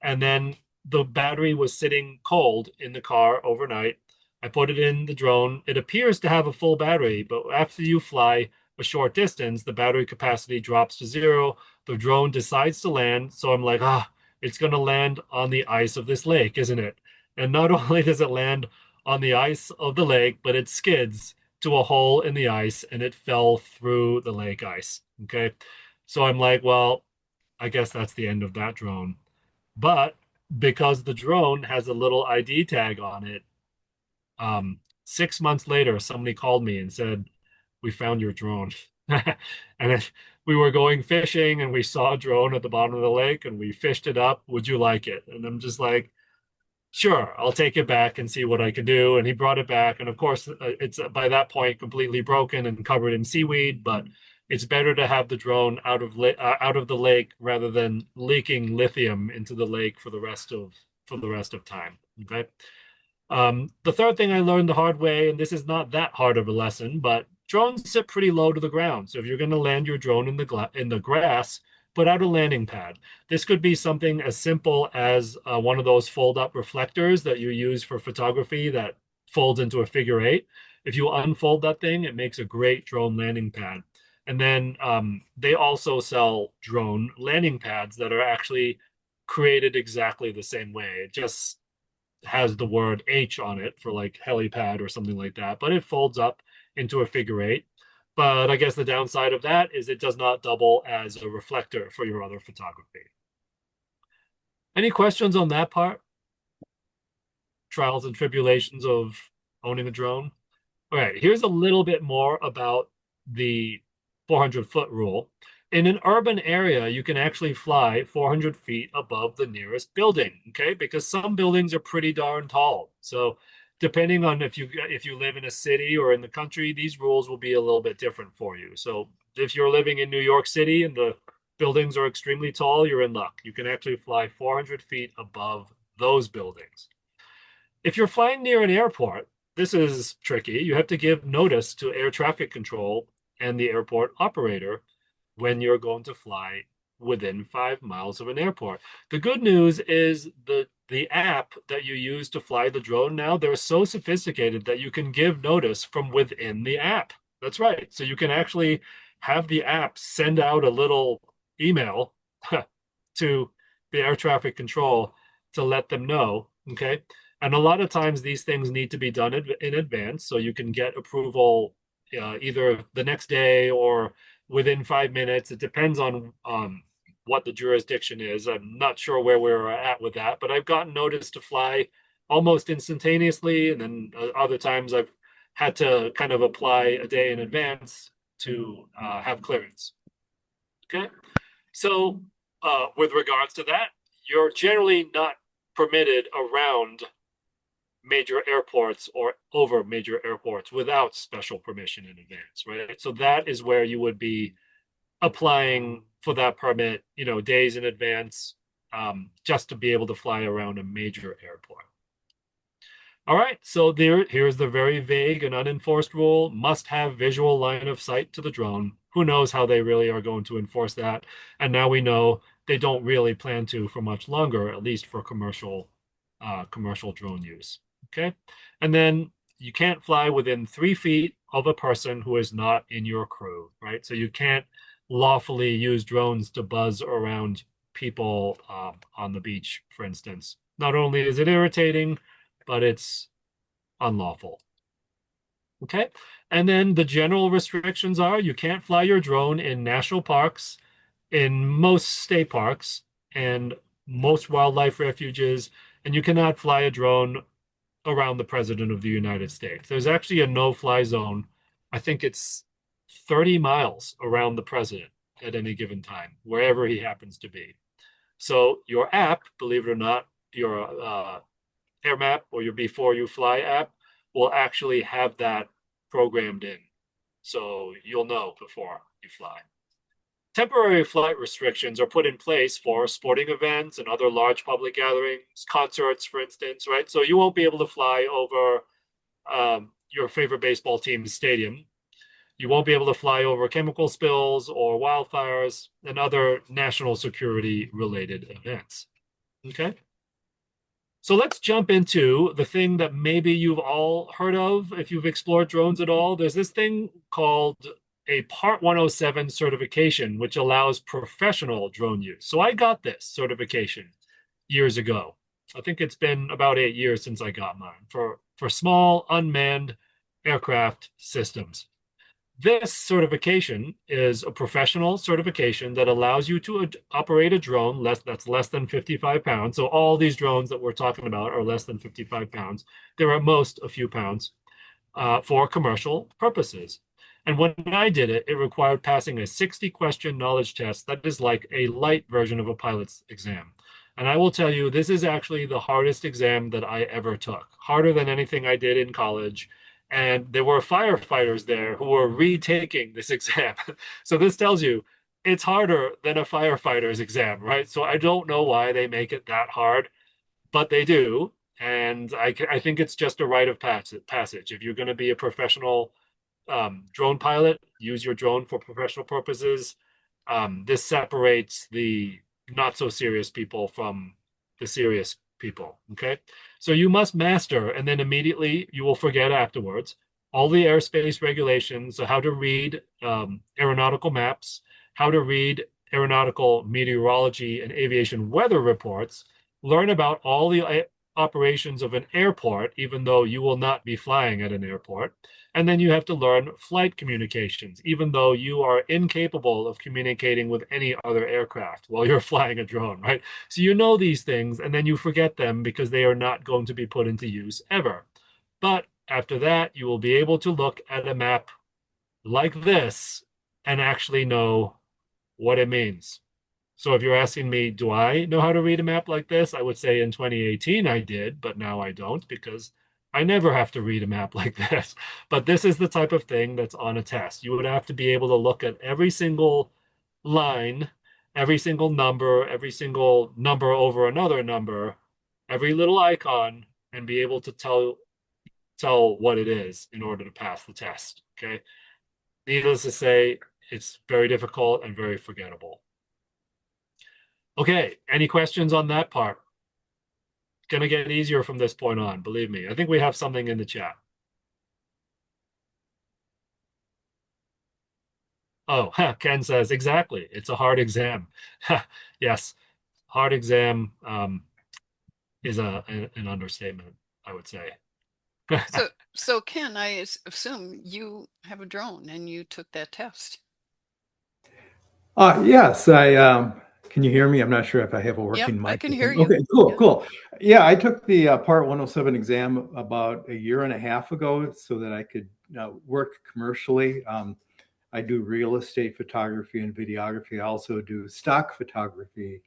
And then the battery was sitting cold in the car overnight. I put it in the drone. It appears to have a full battery, but after you fly a short distance, the battery capacity drops to zero. The drone decides to land. So I'm like, it's going to land on the ice of this lake, isn't it? And not only does it land on the ice of the lake, but it skids to a hole in the ice and it fell through the lake ice. Okay. So I'm like, well, I guess that's the end of that drone. But because the drone has a little ID tag on it, 6 months later, somebody called me and said, "We found your drone." And we were going fishing and we saw a drone at the bottom of the lake and we fished it up. Would you like it? And I'm just like, sure, I'll take it back and see what I can do. And he brought it back. And of course, it's by that point completely broken and covered in seaweed, but it's better to have the drone out of the lake rather than leaking lithium into the lake for the rest of time. Okay. The third thing I learned the hard way, and this is not that hard of a lesson, but drones sit pretty low to the ground. So if you're going to land your drone in the grass, put out a landing pad. This could be something as simple as one of those fold-up reflectors that you use for photography that folds into a figure eight. If you unfold that thing, it makes a great drone landing pad. And then they also sell drone landing pads that are actually created exactly the same way. It just has the word H on it for like helipad or something like that, but it folds up into a figure eight. But I guess the downside of that is it does not double as a reflector for your other photography. Any questions on that part? Trials and tribulations of owning a drone? All right, here's a little bit more about the 400-foot rule. In an urban area, you can actually fly 400 feet above the nearest building, okay? Because some buildings are pretty darn tall. So depending on if you live in a city or in the country, these rules will be a little bit different for you. So if you're living in New York City and the buildings are extremely tall, you're in luck. You can actually fly 400 feet above those buildings. If you're flying near an airport, this is tricky. You have to give notice to air traffic control and the airport operator when you're going to fly within 5 miles of an airport. The good news is the app that you use to fly the drone now, they're so sophisticated that you can give notice from within the app. That's right. So you can actually have the app send out a little email to the air traffic control to let them know. Okay. And a lot of times these things need to be done in advance. So you can get approval either the next day or within 5 minutes. It depends on what the jurisdiction is. I'm not sure where we're at with that, but I've gotten notice to fly almost instantaneously. And then other times I've had to kind of apply a day in advance to have clearance. Okay, so with regards to that, you're generally not permitted around major airports or over major airports without special permission in advance, right? So that is where you would be applying for that permit, days in advance, just to be able to fly around a major airport. All right, so here's the very vague and unenforced rule: must have visual line of sight to the drone. Who knows how they really are going to enforce that? And now we know they don't really plan to for much longer, at least for commercial drone use. Okay, and then you can't fly within 3 feet of a person who is not in your crew, right? So you can't lawfully use drones to buzz around people on the beach, for instance. Not only is it irritating, but it's unlawful. Okay. And then the general restrictions are you can't fly your drone in national parks, in most state parks, and most wildlife refuges, and you cannot fly a drone around the President of the United States. There's actually a no-fly zone. I think it's 30 miles around the President at any given time, wherever he happens to be. So your app, believe it or not, your Air Map or your Before You Fly app will actually have that programmed in. So you'll know before you fly. Temporary flight restrictions are put in place for sporting events and other large public gatherings, concerts, for instance, right? So you won't be able to fly over your favorite baseball team's stadium. You won't be able to fly over chemical spills or wildfires and other national security related events. Okay. So let's jump into the thing that maybe you've all heard of if you've explored drones at all. There's this thing called a Part 107 certification, which allows professional drone use. So I got this certification years ago. I think it's been about 8 years since I got mine for small unmanned aircraft systems. This certification is a professional certification that allows you to operate a drone that's less than 55 pounds. So all these drones that we're talking about are less than 55 pounds. They're at most a few pounds for commercial purposes. And when I did it, it required passing a 60-question knowledge test that is like a light version of a pilot's exam. And I will tell you, this is actually the hardest exam that I ever took, harder than anything I did in college. And there were firefighters there who were retaking this exam. So this tells you it's harder than a firefighter's exam, right? So I don't know why they make it that hard, but they do. And I think it's just a rite of passage. If you're going to be a professional drone pilot, use your drone for professional purposes. This separates the not so serious people from the serious people. Okay. So you must master, and then immediately you will forget afterwards, all the airspace regulations, so how to read aeronautical maps, how to read aeronautical meteorology and aviation weather reports, learn about all the operations of an airport, even though you will not be flying at an airport. And then you have to learn flight communications, even though you are incapable of communicating with any other aircraft while you're flying a drone, right? So you know these things and then you forget them because they are not going to be put into use ever. But after that, you will be able to look at a map like this and actually know what it means. So if you're asking me, do I know how to read a map like this? I would say in 2018 I did, but now I don't because I never have to read a map like this. But this is the type of thing that's on a test. You would have to be able to look at every single line, every single number over another number, every little icon, and be able to tell what it is in order to pass the test. Okay. Needless to say, it's very difficult and very forgettable. Okay, any questions on that part? It's going to get easier from this point on, believe me. I think we have something in the chat. Oh, Ken says, exactly. It's a hard exam. Yes, hard exam is an understatement, I would say. So Ken, I assume you have a drone and you took that test. Yes, can you hear me? I'm not sure if I have a working Yep, mic. I can hear you. Okay, cool, Yep. cool. Yeah, I took the Part 107 exam about a year and a half ago so that I could work commercially. I do real estate photography and videography. I also do stock photography.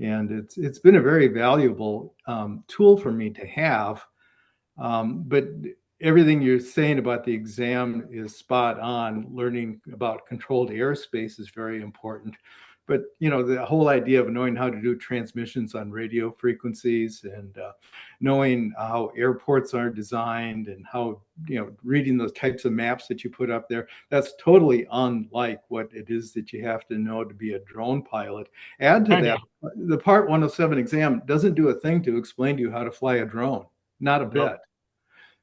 And it's been a very valuable tool for me to have. But everything you're saying about the exam is spot on. Learning about controlled airspace is very important. But the whole idea of knowing how to do transmissions on radio frequencies and knowing how airports are designed and how reading those types of maps that you put up there, that's totally unlike what it is that you have to know to be a drone pilot. Add to I that, know. the Part 107 exam doesn't do a thing to explain to you how to fly a drone, not a Nope. bit. And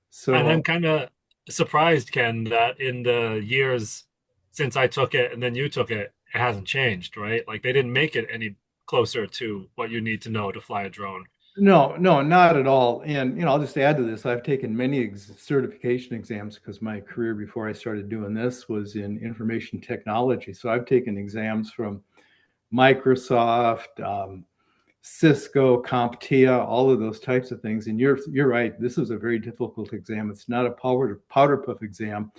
So I'm kind of surprised, Ken, that in the years since I took it and then you took it, it hasn't changed, right? Like they didn't make it any closer to what you need to know to fly a drone. no, no, not at all. And I'll just add to this. I've taken many certification exams because my career before I started doing this was in information technology. So I've taken exams from Microsoft, Cisco, CompTIA, all of those types of things. And you're right. This was a very difficult exam. It's not a powder puff exam.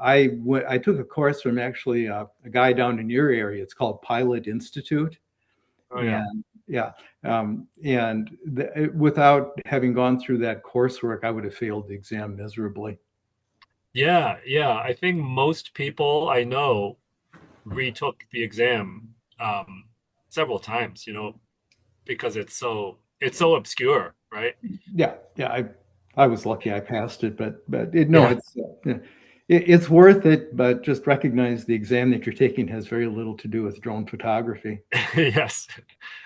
I took a course from actually a guy down in your area. It's called Pilot Institute. Oh yeah. And yeah, without having gone through that coursework, I would have failed the exam miserably. Yeah, yeah. I think most people I know retook the exam several times, because it's so obscure, right? Yeah, yeah, I was lucky I passed it, but no, Yeah. it's worth it. But just recognize the exam that you're taking has very little to do with drone photography. Yes.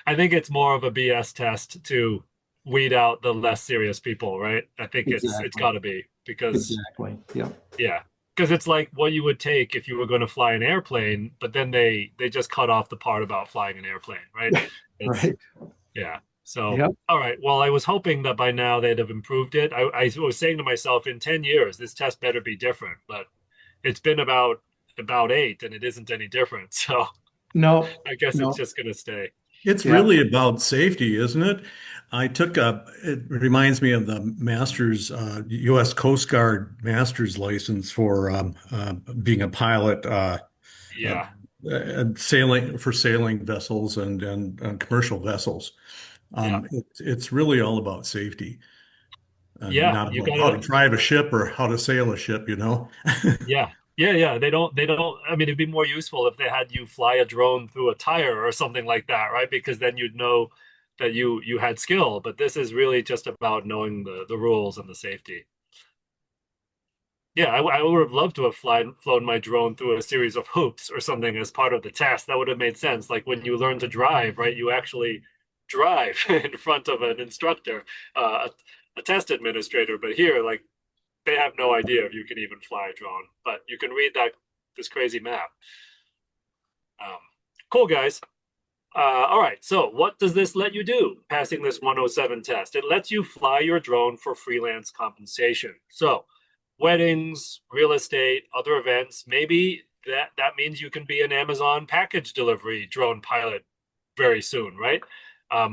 I think it's more of a BS test to weed out the less serious people, right? I think it's Exactly, got to be because exactly. Yeah, yeah, because it's like what you would take if you were going to fly an airplane, but then they just cut off the part about flying an airplane, right? It's right. yeah. So, Yep. all right. Well, I was hoping that by now they'd have improved it. I was saying to myself, in 10 years, this test better be different, but it's been about eight and it isn't any different. So No, I guess it's no. just going to stay. It's Yeah. really about safety, isn't it? It reminds me of the U.S. Coast Guard master's license for being a pilot, uh, Yeah. sailing vessels and commercial vessels. Yeah. It's really all about safety, Yeah. not You about how to gotta, drive a ship or how to sail a ship, you know? yeah. Yeah. Yeah. They don't, I mean, it'd be more useful if they had you fly a drone through a tire or something like that, right? Because then you'd know that you had skill. But this is really just about knowing the rules and the safety. Yeah, I would have loved to have flown my drone through a series of hoops or something as part of the test. That would have made sense. Like when you learn to drive, right? You actually drive in front of an instructor, a test administrator. But here, like, they have no idea if you can even fly a drone. But you can read this crazy map. Um, cool, guys. All right. So, what does this let you do? Passing this 107 test, it lets you fly your drone for freelance compensation. So, weddings, real estate, other events. Maybe that means you can be an Amazon package delivery drone pilot very soon, right?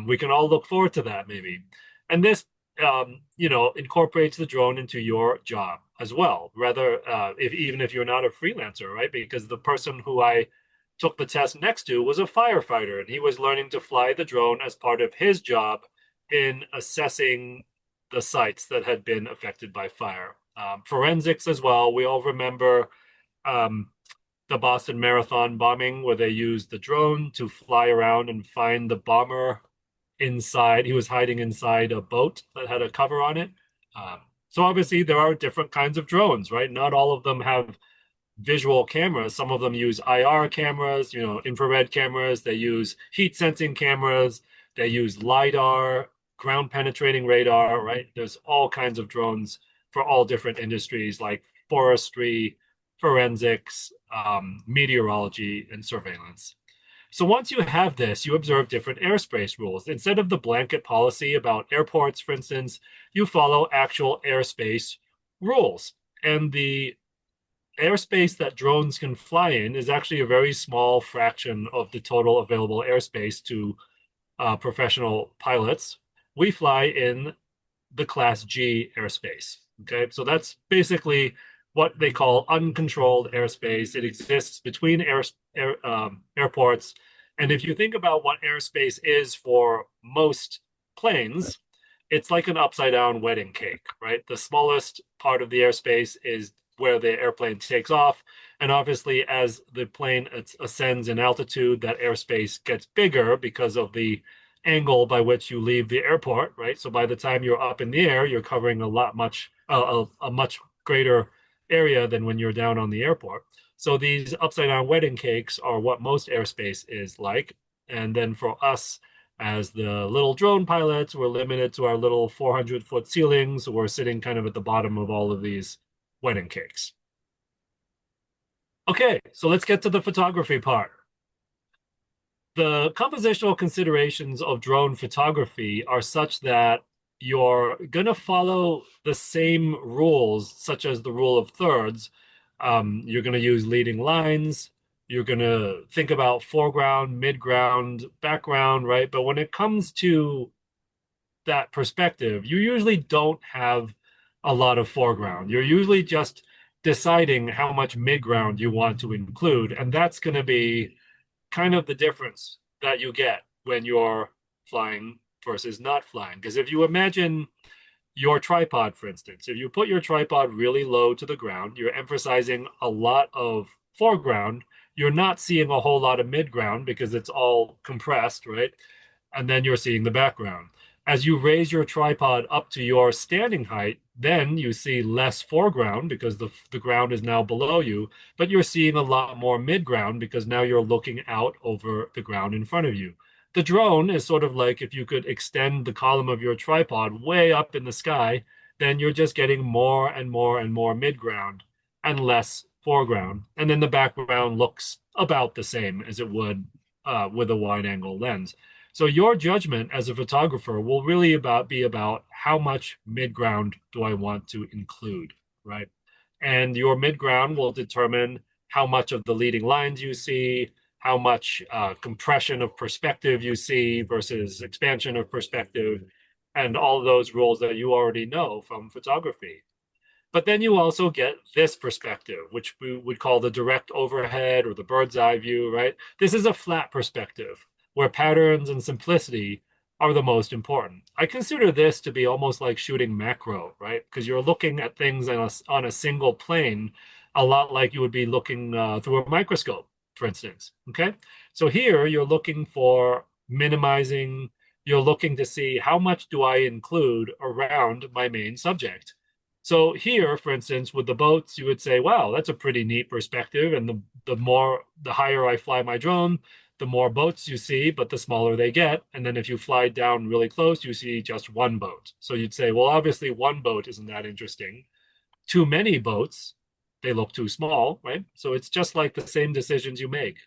We can all look forward to that, maybe. And this, incorporates the drone into your job as well. Rather, even if you're not a freelancer, right? Because the person who I took the test next to was a firefighter, and he was learning to fly the drone as part of his job in assessing the sites that had been affected by fire. Forensics as well. We all remember um, the Boston Marathon bombing, where they used the drone to fly around and find the bomber inside. He was hiding inside a boat that had a cover on it. Um, so obviously there are different kinds of drones, right? Not all of them have visual cameras. Some of them use IR cameras, infrared cameras. They use heat sensing cameras. They use LiDAR, ground penetrating radar, right? There's all kinds of drones for all different industries like forestry, forensics, meteorology, and surveillance. So once you have this, you observe different airspace rules. Instead of the blanket policy about airports, for instance, you follow actual airspace rules. And the airspace that drones can fly in is actually a very small fraction of the total available airspace to professional pilots. We fly in the Class G airspace. Okay, so that's basically what they call uncontrolled airspace. It exists between airports. And if you think about what airspace is for most planes, it's like an upside down wedding cake, right? The smallest part of the airspace is where the airplane takes off. And obviously, as the plane ascends in altitude, that airspace gets bigger because of the angle by which you leave the airport, right? So by the time you're up in the air, you're covering a much greater area than when you're down on the airport. So these upside down wedding cakes are what most airspace is like. And then for us, as the little drone pilots, we're limited to our little 400-foot ceilings. We're sitting kind of at the bottom of all of these wedding cakes. Okay, so let's get to the photography part. The compositional considerations of drone photography are such that you're going to follow the same rules, such as the rule of thirds. You're going to use leading lines. You're going to think about foreground, midground, background, right? But when it comes to that perspective, you usually don't have a lot of foreground. You're usually just deciding how much midground you want to include. And that's going to be kind of the difference that you get when you're flying versus not flying. Because if you imagine your tripod, for instance, if you put your tripod really low to the ground, you're emphasizing a lot of foreground. You're not seeing a whole lot of midground because it's all compressed, right? And then you're seeing the background. As you raise your tripod up to your standing height, then you see less foreground because the ground is now below you, but you're seeing a lot more midground because now you're looking out over the ground in front of you. The drone is sort of like if you could extend the column of your tripod way up in the sky, then you're just getting more and more and more midground and less foreground. And then the background looks about the same as it would with a wide angle lens. So your judgment as a photographer will really be about how much midground do I want to include, right? And your midground will determine how much of the leading lines you see, how much compression of perspective you see versus expansion of perspective, and all of those rules that you already know from photography. But then you also get this perspective, which we would call the direct overhead or the bird's eye view, right? This is a flat perspective where patterns and simplicity are the most important. I consider this to be almost like shooting macro, right? Because you're looking at things on a single plane, a lot like you would be looking through a microscope, for instance. Okay. So here you're looking for minimizing, you're looking to see how much do I include around my main subject. So here, for instance, with the boats, you would say, wow, that's a pretty neat perspective. And the higher I fly my drone, the more boats you see, but the smaller they get. And then if you fly down really close, you see just one boat. So you'd say, well, obviously one boat isn't that interesting. Too many boats, they look too small, right? So it's just like the same decisions you make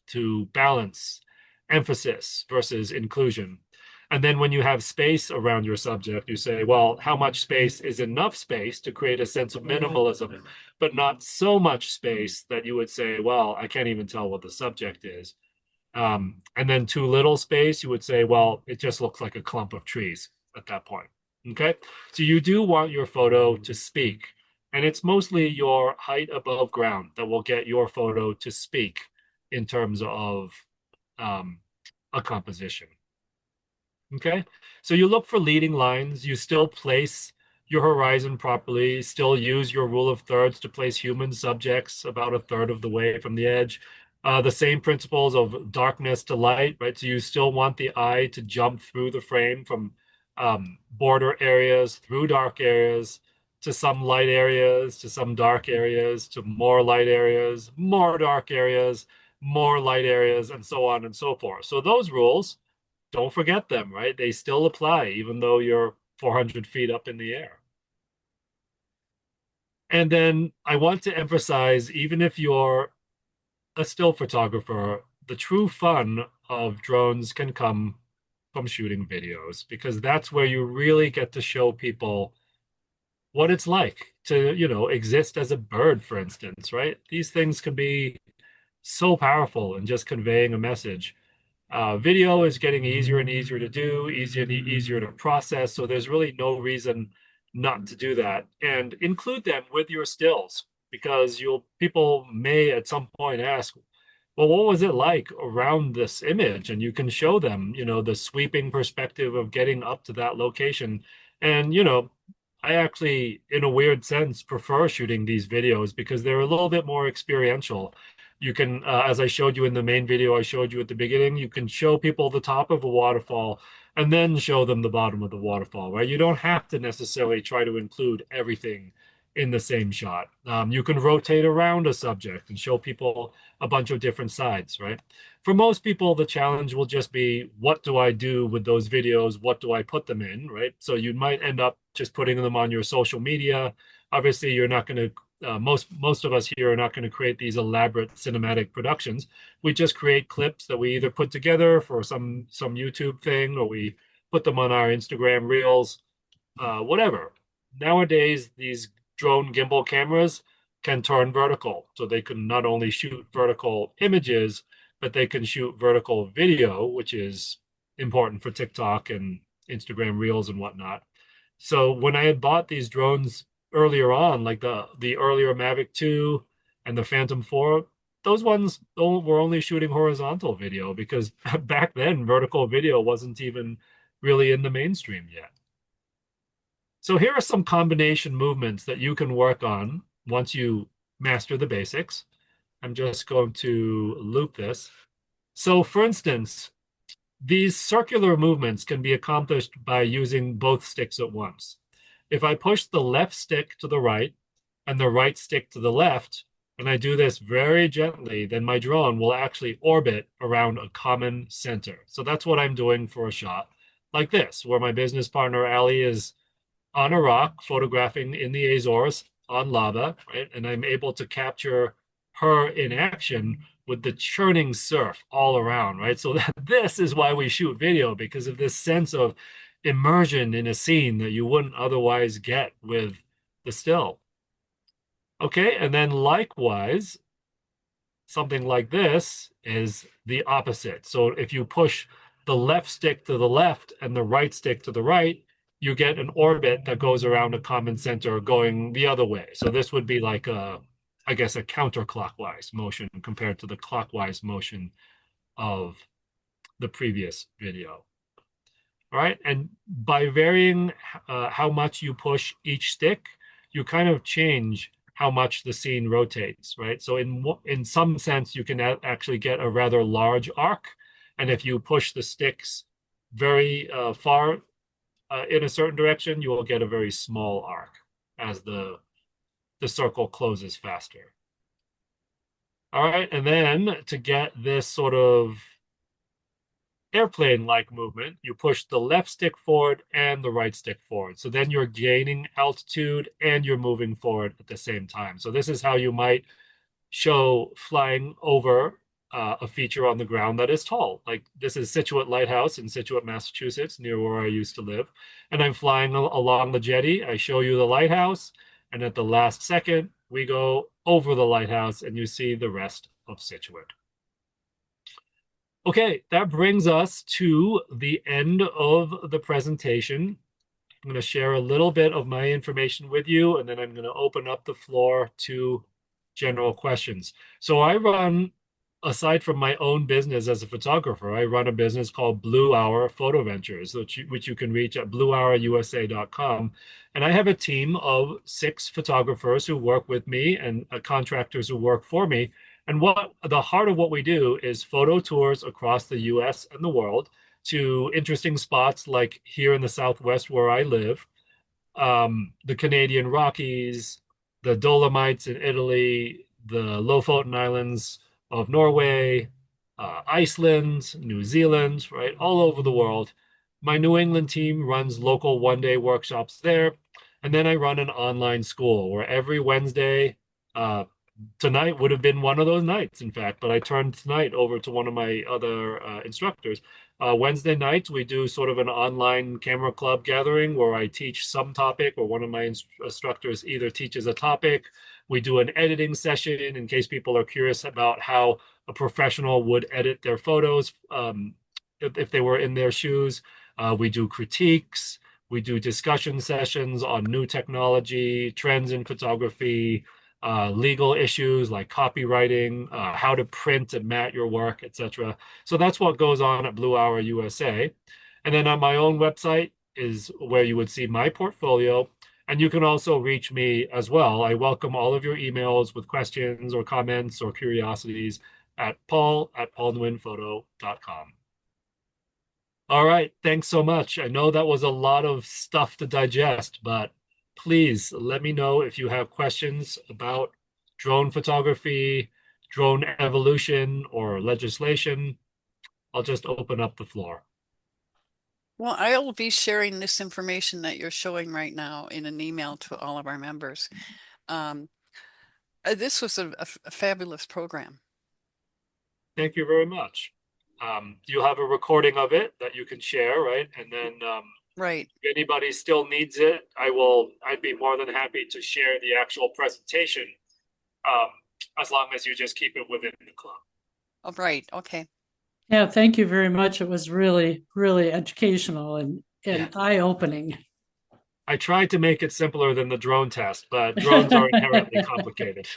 to balance emphasis versus inclusion. And then when you have space around your subject, you say, well, how much space is enough space to create a sense of minimalism, but not so much space that you would say, well, I can't even tell what the subject is. And then too little space, you would say, well, it just looks like a clump of trees at that point. Okay. So you do want your photo to speak. And it's mostly your height above ground that will get your photo to speak in terms of a composition. Okay. So you look for leading lines. You still place your horizon properly, still use your rule of thirds to place human subjects about a third of the way from the edge. The same principles of darkness to light, right? So you still want the eye to jump through the frame from border areas, through dark areas, to some light areas, to some dark areas, to more light areas, more dark areas, more light areas, and so on and so forth. So those rules, don't forget them, right? They still apply, even though you're 400 feet up in the air. And then I want to emphasize, even if you're a still photographer, the true fun of drones can come from shooting videos, because that's where you really get to show people what it's like to, exist as a bird, for instance, right? These things can be so powerful in just conveying a message. Video is getting easier and easier to do, easier and easier to process. So there's really no reason not to do that, and include them with your stills, because people may at some point ask, well, what was it like around this image? And you can show them, the sweeping perspective of getting up to that location. And, I actually, in a weird sense, prefer shooting these videos because they're a little bit more experiential. You can, as I showed you in the main video I showed you at the beginning, you can show people the top of a waterfall and then show them the bottom of the waterfall, right? You don't have to necessarily try to include everything in the same shot. You can rotate around a subject and show people a bunch of different sides, right? For most people, the challenge will just be, what do I do with those videos? What do I put them in, right? So you might end up just putting them on your social media. Obviously, you're not going to, most of us here are not going to create these elaborate cinematic productions. We just create clips that we either put together for some YouTube thing, or we put them on our Instagram Reels, whatever. Nowadays, these drone gimbal cameras can turn vertical. So they can not only shoot vertical images, but they can shoot vertical video, which is important for TikTok and Instagram Reels and whatnot. So when I had bought these drones earlier on, like the earlier Mavic 2 and the Phantom 4, those ones were only shooting horizontal video because back then vertical video wasn't even really in the mainstream yet. So here are some combination movements that you can work on once you master the basics. I'm just going to loop this. So for instance, these circular movements can be accomplished by using both sticks at once. If I push the left stick to the right and the right stick to the left, and I do this very gently, then my drone will actually orbit around a common center. So that's what I'm doing for a shot like this, where my business partner, Ali, is on a rock photographing in the Azores on lava, right? And I'm able to capture her in action with the churning surf all around, right? So this is why we shoot video, because of this sense of immersion in a scene that you wouldn't otherwise get with the still. Okay, and then likewise, something like this is the opposite. So if you push the left stick to the left and the right stick to the right, you get an orbit that goes around a common center going the other way. So this would be like I guess, a counterclockwise motion compared to the clockwise motion of the previous video. All right, and by varying how much you push each stick, you kind of change how much the scene rotates, right? So in some sense, you can actually get a rather large arc, and if you push the sticks very far in a certain direction, you will get a very small arc as the circle closes faster. All right, and then to get this sort of airplane-like movement, you push the left stick forward and the right stick forward. So then you're gaining altitude and you're moving forward at the same time. So this is how you might show flying over a feature on the ground that is tall. Like this is Situate Lighthouse in Situate, Massachusetts, near where I used to live. And I'm flying along the jetty. I show you the lighthouse. And at the last second, we go over the lighthouse and you see the rest of Situate. Okay, that brings us to the end of the presentation. I'm going to share a little bit of my information with you, and then I'm going to open up the floor to general questions. So I run, aside from my own business as a photographer, I run a business called Blue Hour Photo Ventures, which you can reach at bluehourusa.com. And I have a team of 6 photographers who work with me and contractors who work for me. And what the heart of what we do is photo tours across the US and the world to interesting spots like here in the Southwest where I live, the Canadian Rockies, the Dolomites in Italy, the Lofoten Islands of Norway, Iceland, New Zealand, right? All over the world. My New England team runs local one-day workshops there. And then I run an online school where every Wednesday, tonight would have been one of those nights, in fact, but I turned tonight over to one of my other instructors. Wednesday nights, we do sort of an online camera club gathering where I teach some topic, or one of my instructors either teaches a topic. We do an editing session in case people are curious about how a professional would edit their photos if they were in their shoes. We do critiques. We do discussion sessions on new technology, trends in photography, legal issues like copywriting, how to print and mat your work, etc. So that's what goes on at Blue Hour USA. And then on my own website is where you would see my portfolio. And you can also reach me as well. I welcome all of your emails with questions or comments or curiosities at paul@paulnguyenphoto.com. All right. Thanks so much. I know that was a lot of stuff to digest, but please let me know if you have questions about drone photography, drone evolution, or legislation. I'll just open up the floor. Well, I'll be sharing this information that you're showing right now in an email to all of our members. This was a fabulous program. Thank you very much. You have a recording of it that you can share, right? And then Right. if anybody still needs it, I'd be more than happy to share the actual presentation, as long as you just keep it within the club. Oh, right. Okay. Yeah, thank you very much. It was really, really educational and eye-opening. I tried to make it simpler than the drone test, but drones are inherently complicated.